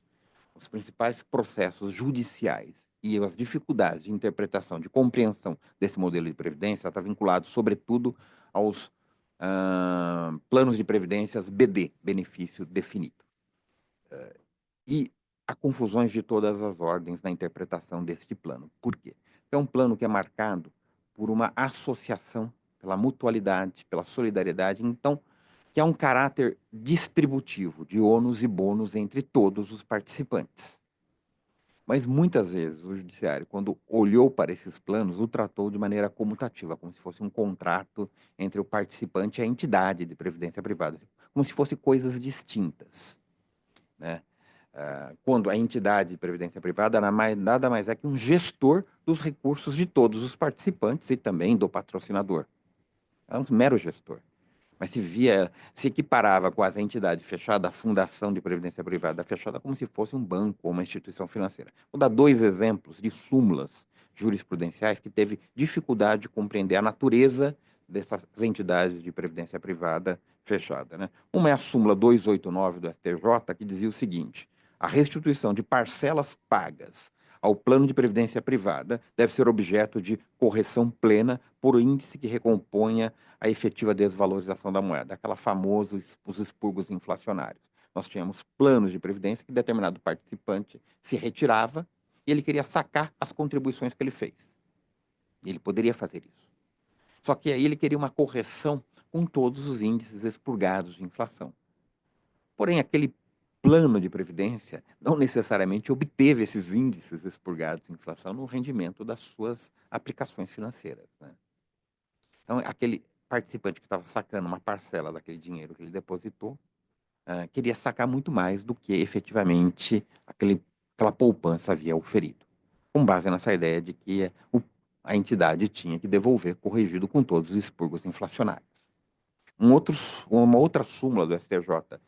Os principais processos judiciais e as dificuldades de interpretação, de compreensão desse modelo de previdência está vinculado, sobretudo, aos planos de previdências BD, benefício definido. E há confusões de todas as ordens na interpretação deste plano. Por quê? É um plano que é marcado por uma associação, pela mutualidade, pela solidariedade, então, que há um caráter distributivo de ônus e bônus entre todos os participantes. Mas muitas vezes o judiciário, quando olhou para esses planos, o tratou de maneira comutativa, como se fosse um contrato entre o participante e a entidade de previdência privada, como se fossem coisas distintas. né? Quando a entidade de previdência privada nada mais é que um gestor dos recursos de todos os participantes e também do patrocinador. É um mero gestor. Mas se equiparava com a entidade fechada, a fundação de previdência privada fechada, como se fosse um banco ou uma instituição financeira. Vou dar 2 exemplos de súmulas jurisprudenciais que teve dificuldade de compreender a natureza dessas entidades de previdência privada fechada, né? Uma é a súmula 289 do STJ, que dizia o seguinte: a restituição de parcelas pagas ao plano de previdência privada deve ser objeto de correção plena por índice que recomponha a efetiva desvalorização da moeda, aquela famosa, os expurgos inflacionários. Nós tínhamos planos de previdência que determinado participante se retirava e ele queria sacar as contribuições que ele fez. Ele poderia fazer isso. Só que aí ele queria uma correção com todos os índices expurgados de inflação. Porém, aquele plano de previdência não necessariamente obteve esses índices expurgados de inflação no rendimento das suas aplicações financeiras, né? Então, aquele participante que estava sacando uma parcela daquele dinheiro que ele depositou, queria sacar muito mais do que efetivamente aquela poupança havia oferido, com base nessa ideia de que a entidade tinha que devolver corrigido com todos os expurgos inflacionários. Uma outra súmula do STJ,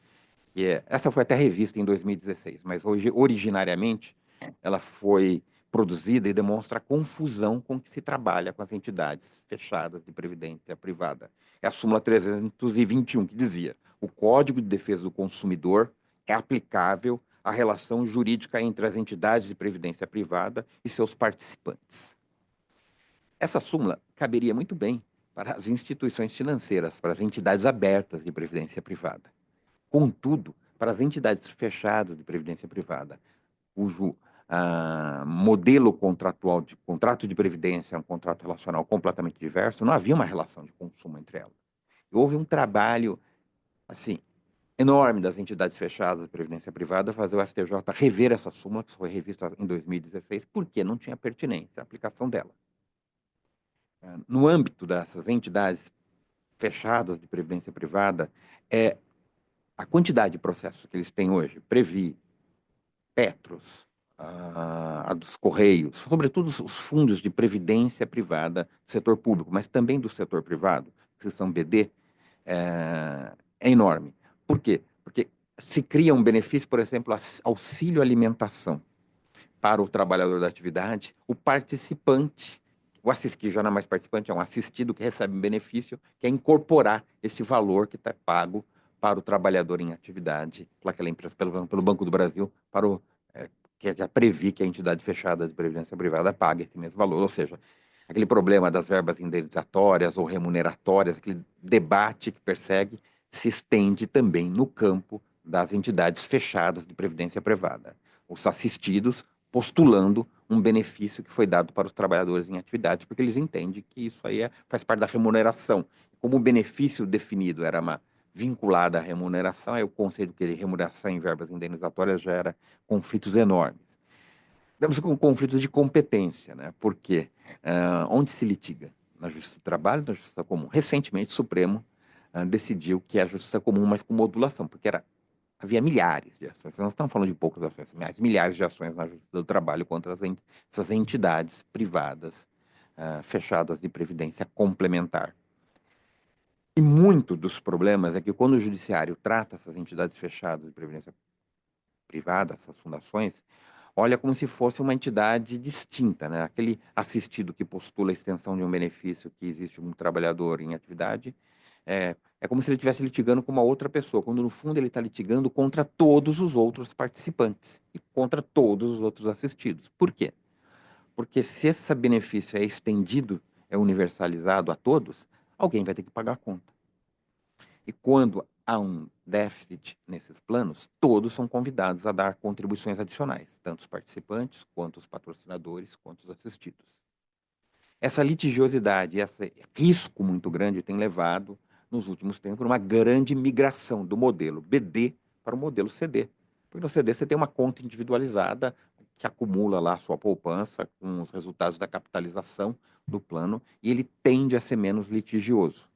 essa foi até revista em 2016, mas originariamente ela foi produzida e demonstra a confusão com que se trabalha com as entidades fechadas de previdência privada. É a súmula 321, que dizia: o Código de Defesa do Consumidor é aplicável à relação jurídica entre as entidades de previdência privada e seus participantes. Essa súmula caberia muito bem para as instituições financeiras, para as entidades abertas de previdência privada. Contudo, para as entidades fechadas de previdência privada, cujo modelo contratual de contrato de previdência é um contrato relacional completamente diverso, não havia uma relação de consumo entre elas. E houve um trabalho assim enorme das entidades fechadas de previdência privada fazer o STJ rever essa súmula, que foi revista em 2016, porque não tinha pertinência a aplicação dela. No âmbito dessas entidades fechadas de previdência privada, a quantidade de processos que eles têm hoje, Previ, Petros, a dos Correios, sobretudo os fundos de previdência privada do setor público, mas também do setor privado, que são BD, é enorme. Por quê? Porque se cria um benefício, por exemplo, auxílio alimentação para o trabalhador da atividade, o participante, que já não é mais participante, é um assistido que recebe um benefício, que é incorporar esse valor que está pago para o trabalhador em atividade, pelaquela empresa, pelo Banco do Brasil, que já previ que a entidade fechada de previdência privada pague esse mesmo valor, ou seja, aquele problema das verbas indenizatórias ou remuneratórias, aquele debate que persegue, se estende também no campo das entidades fechadas de previdência privada. Os assistidos postulando um benefício que foi dado para os trabalhadores em atividade, porque eles entendem que isso aí faz parte da remuneração. Como o benefício definido era vinculado à remuneração, aí o conceito de remuneração em verbas indenizatórias gera conflitos enormes. Temos conflitos de competência, né? Porque onde se litiga? Na Justiça do Trabalho, na Justiça Comum. Recentemente, o Supremo decidiu que é a Justiça Comum, mas com modulação, porque havia milhares de ações. Nós estamos falando de poucas ações, mas milhares de ações na Justiça do Trabalho contra essas entidades privadas fechadas de previdência complementar. E muito dos problemas é que quando o judiciário trata essas entidades fechadas de previdência privada, essas fundações, olha como se fosse uma entidade distinta, né? Aquele assistido que postula a extensão de um benefício que existe um trabalhador em atividade, é como se ele estivesse litigando com uma outra pessoa, quando no fundo ele está litigando contra todos os outros participantes e contra todos os outros assistidos. Por quê? Porque se esse benefício é estendido, é universalizado a todos, alguém vai ter que pagar a conta. E quando há um déficit nesses planos, todos são convidados a dar contribuições adicionais, tanto os participantes, quanto os patrocinadores, quanto os assistidos. Essa litigiosidade, esse risco muito grande tem levado, nos últimos tempos, uma grande migração do modelo BD para o modelo CD. Porque no CD você tem uma conta individualizada que acumula lá a sua poupança com os resultados da capitalização do plano e ele tende a ser menos litigioso.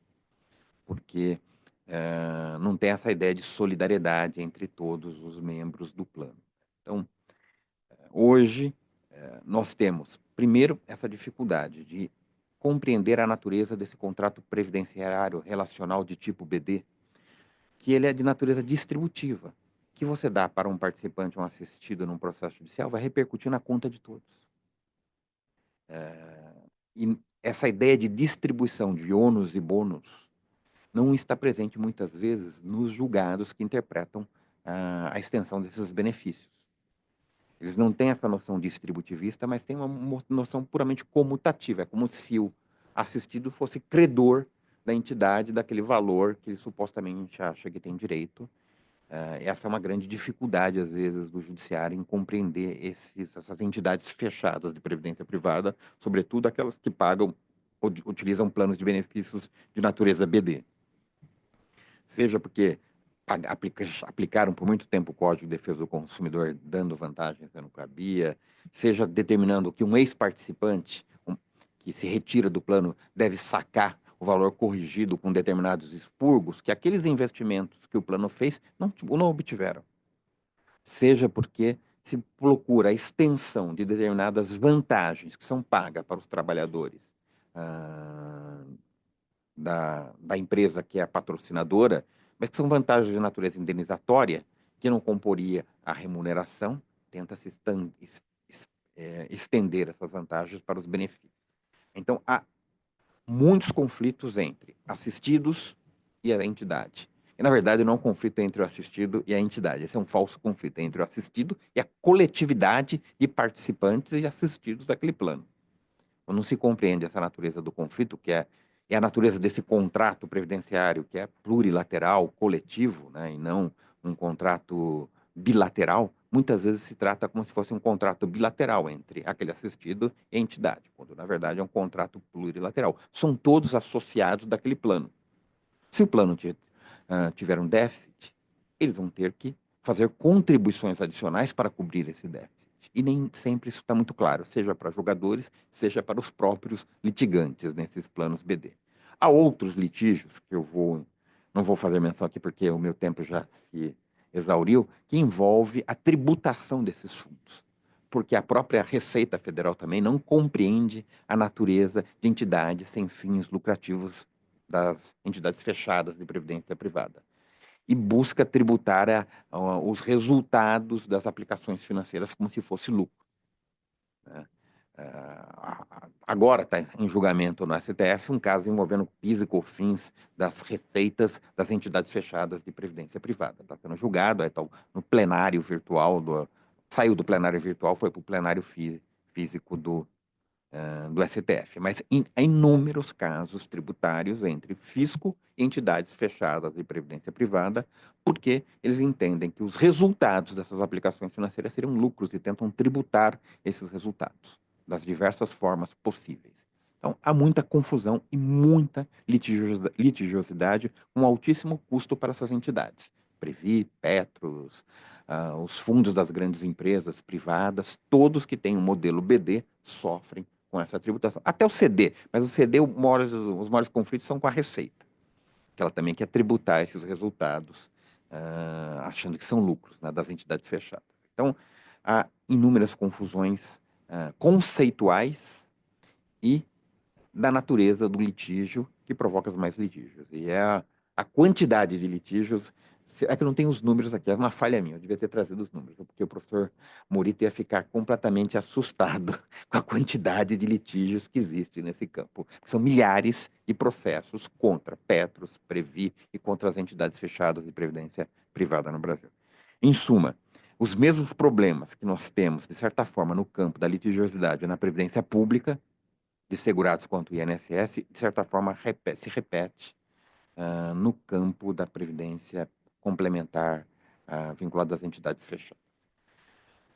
Porque não tem essa ideia de solidariedade entre todos os membros do plano. Então, hoje, nós temos, primeiro, essa dificuldade de compreender a natureza desse contrato previdenciário relacional de tipo BD, que ele é de natureza distributiva. Que você dá para um participante, um assistido num processo judicial, vai repercutir na conta de todos. E essa ideia de distribuição de ônus e bônus não está presente muitas vezes nos julgados que interpretam a extensão desses benefícios. Eles não têm essa noção distributivista, mas têm uma noção puramente comutativa. É como se o assistido fosse credor da entidade, daquele valor que ele supostamente acha que tem direito. Essa é uma grande dificuldade, às vezes, do judiciário em compreender essas entidades fechadas de previdência privada, sobretudo aquelas que pagam ou utilizam planos de benefícios de natureza BD. Seja porque aplicaram por muito tempo o Código de Defesa do Consumidor, dando vantagens que não cabia, seja determinando que um ex-participante que se retira do plano deve sacar o valor corrigido com determinados expurgos, que aqueles investimentos que o plano fez não obtiveram. Seja porque se procura a extensão de determinadas vantagens que são pagas para os trabalhadores da empresa que é a patrocinadora, mas que são vantagens de natureza indenizatória, que não comporia a remuneração, tenta-se estender essas vantagens para os benefícios. Então, há muitos conflitos entre assistidos e a entidade. E, na verdade, não é um conflito entre o assistido e a entidade. Esse é um falso conflito entre o assistido e a coletividade de participantes e assistidos daquele plano. Não se compreende essa natureza do conflito, que é a natureza desse contrato previdenciário, que é plurilateral, coletivo, né, e não um contrato bilateral. Muitas vezes se trata como se fosse um contrato bilateral entre aquele assistido e a entidade, quando na verdade é um contrato plurilateral. São todos associados daquele plano. Se o plano tiver um déficit, eles vão ter que fazer contribuições adicionais para cobrir esse déficit. E nem sempre isso está muito claro, seja para jogadores, seja para os próprios litigantes nesses planos BD. Há outros litígios que não vou fazer menção aqui porque o meu tempo já se exauriu, que envolve a tributação desses fundos, porque a própria Receita Federal também não compreende a natureza de entidades sem fins lucrativos das entidades fechadas de previdência privada e busca tributar os resultados das aplicações financeiras como se fosse lucro. Né? Agora está em julgamento no STF um caso envolvendo PIS e COFINS das receitas das entidades fechadas de previdência privada. Está sendo julgado, tá no plenário virtual, saiu do plenário virtual, foi para o plenário físico do STF, mas há inúmeros casos tributários entre fisco e entidades fechadas de previdência privada, porque eles entendem que os resultados dessas aplicações financeiras seriam lucros e tentam tributar esses resultados das diversas formas possíveis. Então, há muita confusão e muita litigiosidade, um altíssimo custo para essas entidades. Previ, Petros, os fundos das grandes empresas privadas, todos que têm um modelo BD sofrem com essa tributação. Até o CD, mas o CD, os maiores conflitos são com a Receita, que ela também quer tributar esses resultados, achando que são lucros, né, das entidades fechadas. Então, há inúmeras confusões conceituais e da natureza do litígio que provoca os mais litígios. E a quantidade de litígios, é que eu não tenho os números aqui, é uma falha minha, eu devia ter trazido os números, porque o professor Morita ia ficar completamente assustado com a quantidade de litígios que existe nesse campo. São milhares de processos contra Petros, Previ e contra as entidades fechadas de previdência privada no Brasil. Em suma, os mesmos problemas que nós temos, de certa forma, no campo da litigiosidade na previdência pública, de segurados quanto o INSS, de certa forma se repete no campo da previdência complementar vinculada às entidades fechadas.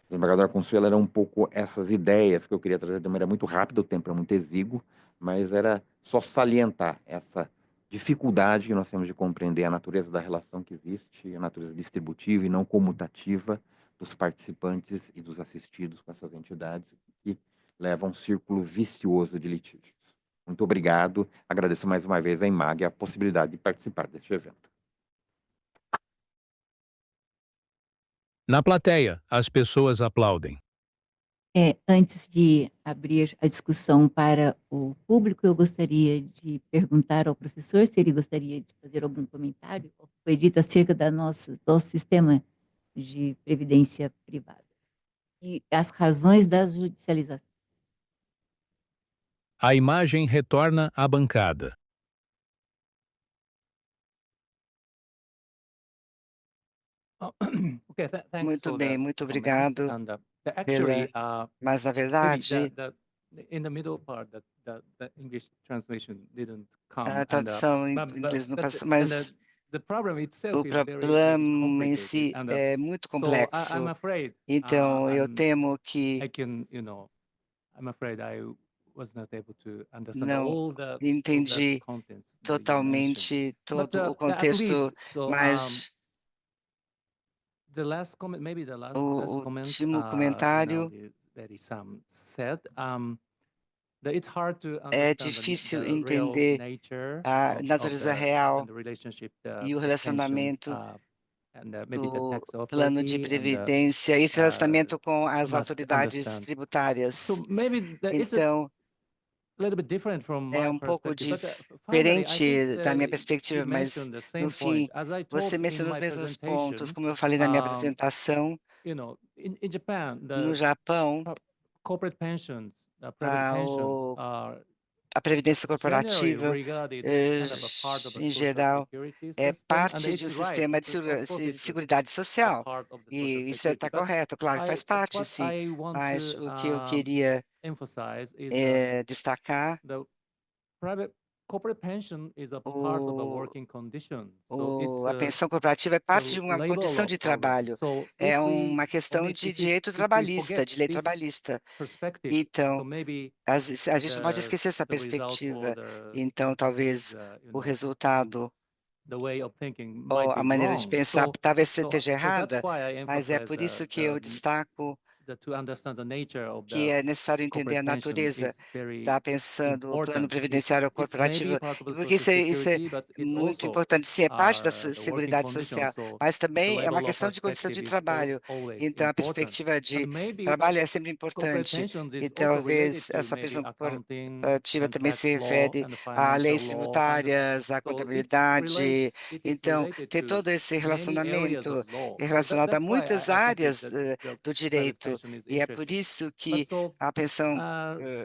O desembargador Consuelo era um pouco essas ideias que eu queria trazer de maneira muito rápida, o tempo é muito exíguo, mas era só salientar essa dificuldade que nós temos de compreender a natureza da relação que existe, a natureza distributiva e não comutativa dos participantes e dos assistidos com essas entidades, que leva a um círculo vicioso de litígios. Muito obrigado, agradeço mais uma vez à IMAG a possibilidade de participar deste evento. Na plateia, as pessoas aplaudem. Antes de abrir a discussão para o público, eu gostaria de perguntar ao professor se ele gostaria de fazer algum comentário ao que foi dito acerca do nosso sistema de previdência privada e as razões das judicializações. A imagem retorna à bancada. Muito bem, muito obrigado. Mas, na verdade, a tradução em inglês não passou, mas o problema em si é muito complexo. Então, eu temo que não entendi totalmente todo o contexto, mas o último comentário é difícil entender a natureza real e o relacionamento do plano de previdência, esse relacionamento com as autoridades tributárias. Então, é um pouco diferente da minha perspectiva, mas, no fim, você mencionou os mesmos pontos, como eu falei na minha apresentação. No Japão, a previdência corporativa, em geral, é parte de um sistema de seguridade social. E isso está correto, claro que faz parte, sim. Mas o que eu queria destacar, a pensão corporativa é parte de uma condição de trabalho, é uma questão de direito trabalhista, de lei trabalhista. Então, a gente não pode esquecer essa perspectiva. Então, talvez o resultado ou a maneira de pensar talvez esteja errada, mas é por isso que eu destaco que é necessário entender a natureza da pensando o plano previdenciário corporativo, e porque isso é muito importante. Sim, é parte da seguridade social, mas também é uma questão de condição de trabalho. Então, a perspectiva de trabalho é sempre importante. E talvez essa pensão corporativa também se refere a leis tributárias, à contabilidade. Então, tem todo esse relacionamento relacionado a muitas áreas do direito. E é por isso que a pensão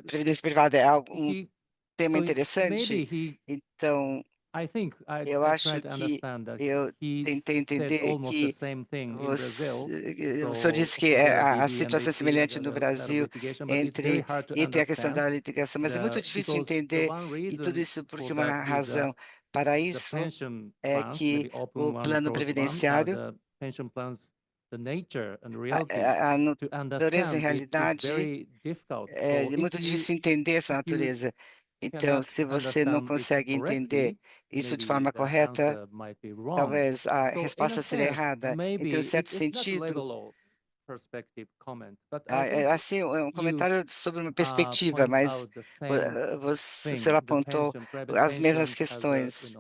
previdência privada é um tema interessante. Então, eu acho que eu tentei entender que o senhor disse que a situação é semelhante no Brasil e tem a questão da litigação, mas é muito difícil entender e tudo isso porque uma razão para isso é que o plano previdenciário, a natureza, em realidade, é muito difícil entender essa natureza. Então, se você não consegue entender isso de forma correta, talvez a resposta seria errada. Então, em certo sentido, assim, é um comentário sobre uma perspectiva, mas o senhor apontou as mesmas questões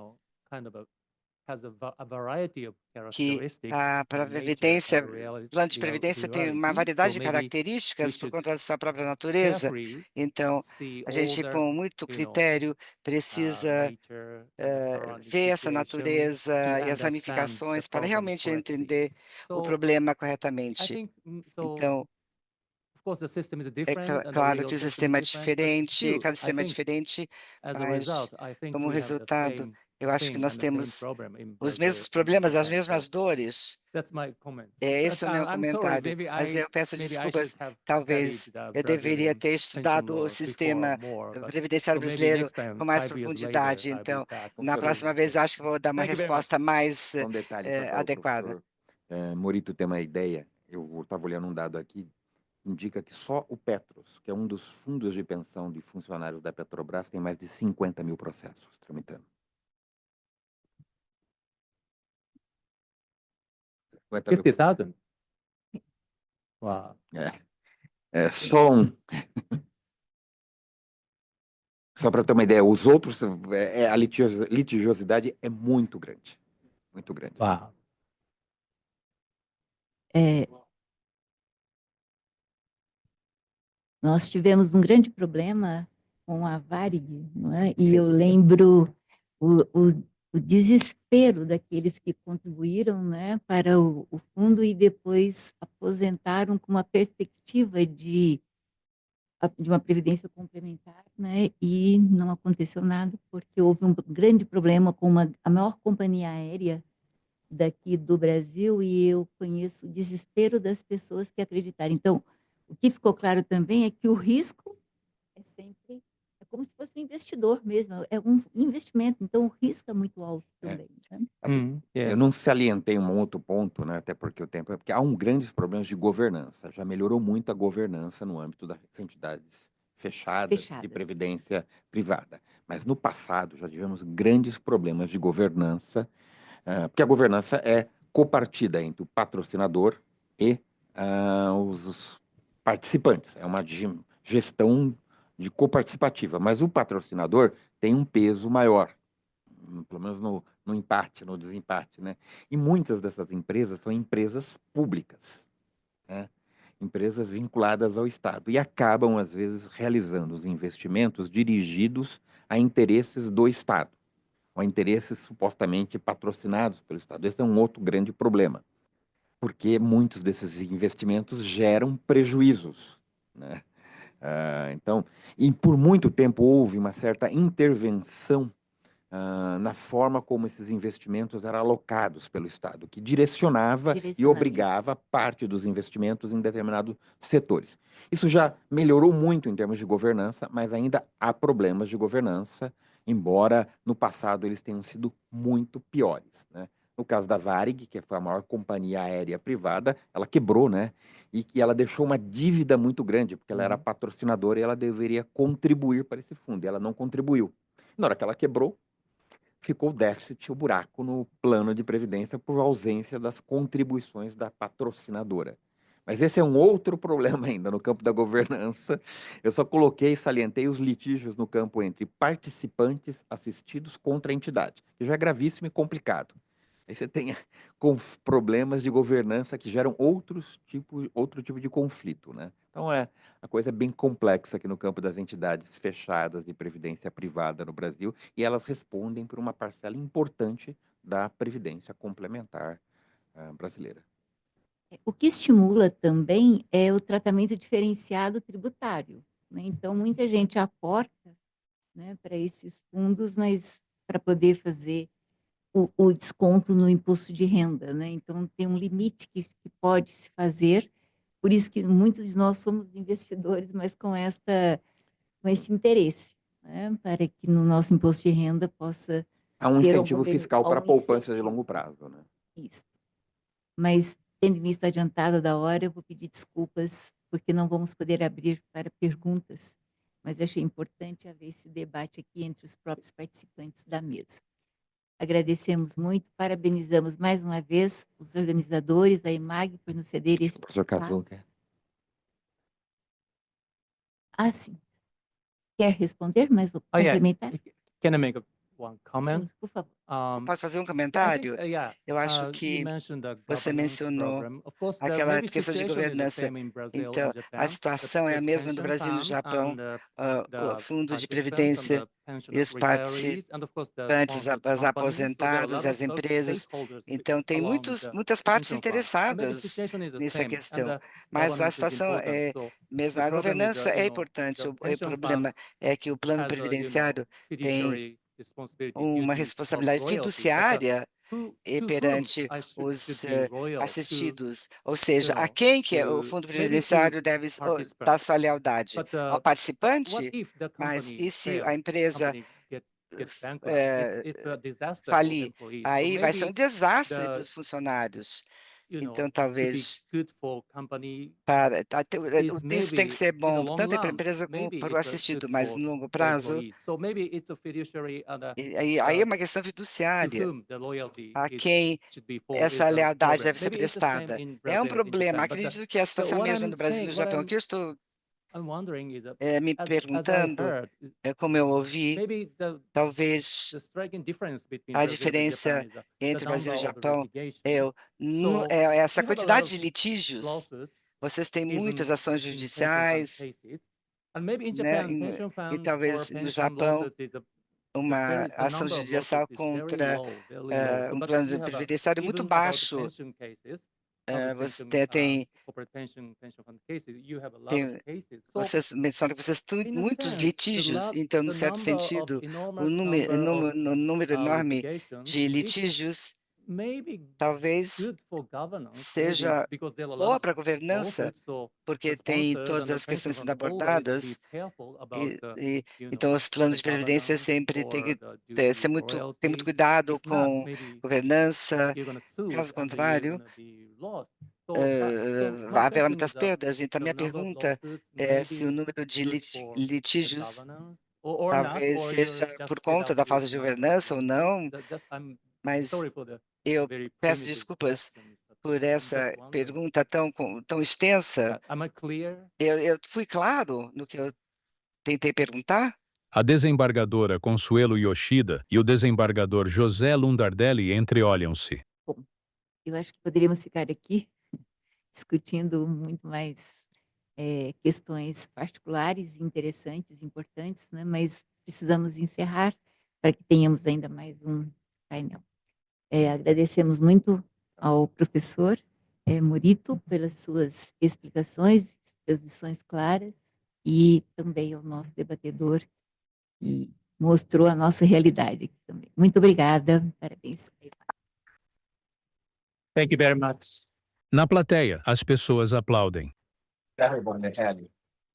que a previdência, plano de previdência tem uma variedade de características por conta da sua própria natureza. Então, a gente, com muito critério, precisa ver essa natureza e as ramificações para realmente entender o problema corretamente. Então, é claro que o sistema é diferente, cada sistema é diferente, mas, como resultado, eu acho que nós temos os mesmos problemas, as mesmas dores. Esse é o meu comentário, mas eu peço desculpas, talvez eu deveria ter estudado o sistema previdenciário brasileiro com mais profundidade. Então, na próxima vez, acho que vou dar uma resposta mais Um detalhe, adequada. Morito tem uma ideia, eu estava olhando um dado aqui, indica que só o Petros, que é um dos fundos de pensão de funcionários da Petrobras, tem mais de 50 mil processos tramitando. 50,000? Wow. É só um. Só para ter uma ideia, os outros, a litigiosidade é muito grande. Muito grande. Wow. Nós tivemos um grande problema com a Varig, não é? E Sim. eu lembro o desespero daqueles que contribuíram, né, para o fundo e depois aposentaram com uma perspectiva de uma previdência complementar, né, e não aconteceu nada, porque houve um grande problema com a maior companhia aérea daqui do Brasil, e eu conheço o desespero das pessoas que acreditaram. Então, o que ficou claro também é que o risco é sempre, é como se fosse um investidor mesmo, é um investimento, então o risco é muito alto também, né? Assim, eu Yes. não salientei um outro ponto, né, até porque o tempo é porque há grandes problemas de governança. Já melhorou muito a governança no âmbito das entidades fechadas de Fechadas. previdência privada. Mas no passado já tivemos grandes problemas de governança, porque a governança é copartida entre o patrocinador e os participantes. É uma gestão de coparticipativa, mas o patrocinador tem um peso maior, pelo menos no empate, no desempate, né? E muitas dessas empresas são empresas públicas, né? Empresas vinculadas ao Estado e acabam, às vezes, realizando os investimentos dirigidos a interesses do Estado, ou a interesses supostamente patrocinados pelo Estado. Esse é um outro grande problema, porque muitos desses investimentos geram prejuízos, né? Então, e por muito tempo houve uma certa intervenção na forma como esses investimentos eram alocados pelo Estado, que direcionava e obrigava parte dos investimentos em determinados setores. Isso já melhorou muito em termos de governança, mas ainda há problemas de governança, embora no passado eles tenham sido muito piores, né? No caso da Varig, que foi a maior companhia aérea privada, ela quebrou, né? E que ela deixou uma dívida muito grande, porque ela era patrocinadora e ela deveria contribuir para esse fundo, e ela não contribuiu. Na hora que ela quebrou, ficou o déficit, o buraco no plano de previdência por ausência das contribuições da patrocinadora. Mas esse é um outro problema ainda no campo da governança. Eu só coloquei e salientei os litígios no campo entre participantes assistidos contra a entidade, que já é gravíssimo e complicado. Aí você tem problemas de governança que geram outro tipo de conflito, né? Então, a coisa é bem complexa aqui no campo das entidades fechadas de previdência privada no Brasil, e elas respondem por uma parcela importante da previdência complementar brasileira. O que estimula também é o tratamento diferenciado tributário, né? Então, muita gente aporta, né, para esses fundos, mas para poder fazer o desconto no imposto de renda, né? Então, tem um limite que pode se fazer, por isso que muitos de nós somos investidores, mas com este interesse, né, para que no nosso imposto de renda possa Há um ter incentivo fiscal para poupanças de longo prazo, né? Isso. Mas, tendo em vista adiantada da hora, eu vou pedir desculpas, porque não vamos poder abrir para perguntas, mas eu achei importante haver esse debate aqui entre os próprios participantes da mesa. Agradecemos muito, parabenizamos mais uma vez os organizadores da IMAG por nos ceder esse Professor Cazu, espaço. Sim. Quer responder, mas complementar? Can I make one comment? Sim, por favor. Posso fazer um comentário? Eu acho You que mentioned the você governance mencionou program. Of course, the aquela maybe questão de situation is the governança. same in Brazil Então, and a Japan. situação é a The mesma no pension Brasil e no fund Japão. and O the fundo de participants and previdência the e pensioners, os retirees, and of course the participantes, sponsored os companies. So there are a aposentados lot e as of empresas. stakeholders Então, tem along the muitas partes pension fund. And maybe the interessadas situation is the nessa same, and questão. the Mas a governance is situação important. é So mesma. the A problem is governança é the importante. O pension problema fund é que o plano has a previdenciário tem fiduciary responsibility uma duty of responsabilidade loyalty, but fiduciária to whom perante should os be loyal assistidos, ou seja, a know, quem que o to fundo maybe to previdenciário deve dar participants. sua lealdade? But Ao what participante? if the Mas company e se a fails? empresa Company gets bankrupt. eh, It's a disaster for falir? employees. So Aí vai ser um maybe desastre para the os funcionários. you know Então, to be talvez good for company is isso tem que maybe ser in the bom, long tanto para a run. empresa como Maybe para o it's a good assistido, mas for no longo the prazo, employees. So maybe it's a fiduciary and aí é uma questão to fiduciária. whom the loyalty A quem should be for essa is a lealdade problem. deve ser Maybe it's the same prestada. in É um Brazil, in problema. Japan. Acredito que é a So situação what mesma I'm no Brasil e no saying, what Japão. O I'm que eu estou me perguntando, como eu ouvi, talvez a diferença entre o Brasil e o Japão é essa quantidade de litígios. Vocês têm muitas ações judiciais, né? E talvez no Japão uma ação judicial contra um plano previdenciário muito baixo. Você vocês mencionam que vocês têm muitos litígios, então, no certo sentido, o número enorme de litígios talvez seja boa para a governança, porque tem todas as questões sendo abordadas, então os planos de previdência sempre têm que ter muito cuidado com governança, caso contrário, haverá muitas perdas. Então, a minha pergunta é se o número de litígios talvez seja por conta da falta de governança ou não, mas eu peço desculpas por essa pergunta tão extensa. Eu fui claro no que eu tentei perguntar? A desembargadora Consuelo Yoshida e o desembargador José Lundardelli entreolham-se. Bom, eu acho que poderíamos ficar aqui discutindo muito mais questões particulares, interessantes, importantes, né? Mas precisamos encerrar para que tenhamos ainda mais um painel. Agradecemos muito ao professor Morito pelas suas explicações, exposições claras, e também ao nosso debatedor, que mostrou a nossa realidade aqui também. Muito obrigada, parabéns. Thank you very much. Na plateia, as pessoas aplaudem.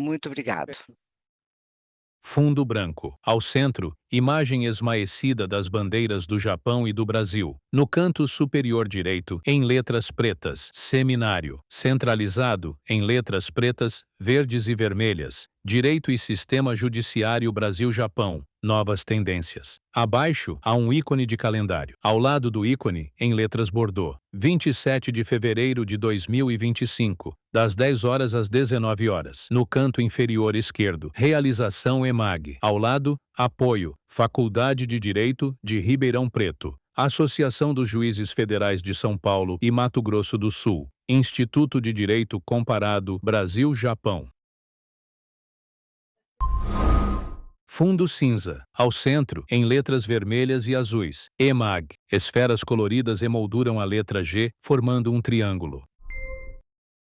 Muito obrigado. Fundo branco. Ao centro, imagem esmaecida das bandeiras do Japão e do Brasil. No canto superior direito, em letras pretas, seminário. Centralizado, em letras pretas, verdes e vermelhas. Direito e Sistema Judiciário Brasil-Japão. Novas tendências. Abaixo, há um ícone de calendário. Ao lado do ícone, em letras bordô, 27 de fevereiro de 2025, das 10 horas às 19 horas. No canto inferior esquerdo, realização EMAG. Ao lado, apoio, Faculdade de Direito de Ribeirão Preto. Associação dos Juízes Federais de São Paulo e Mato Grosso do Sul. Instituto de Direito Comparado Brasil-Japão. Fundo cinza. Ao centro, em letras vermelhas e azuis, EMAG. Esferas coloridas emolduram a letra G, formando um triângulo.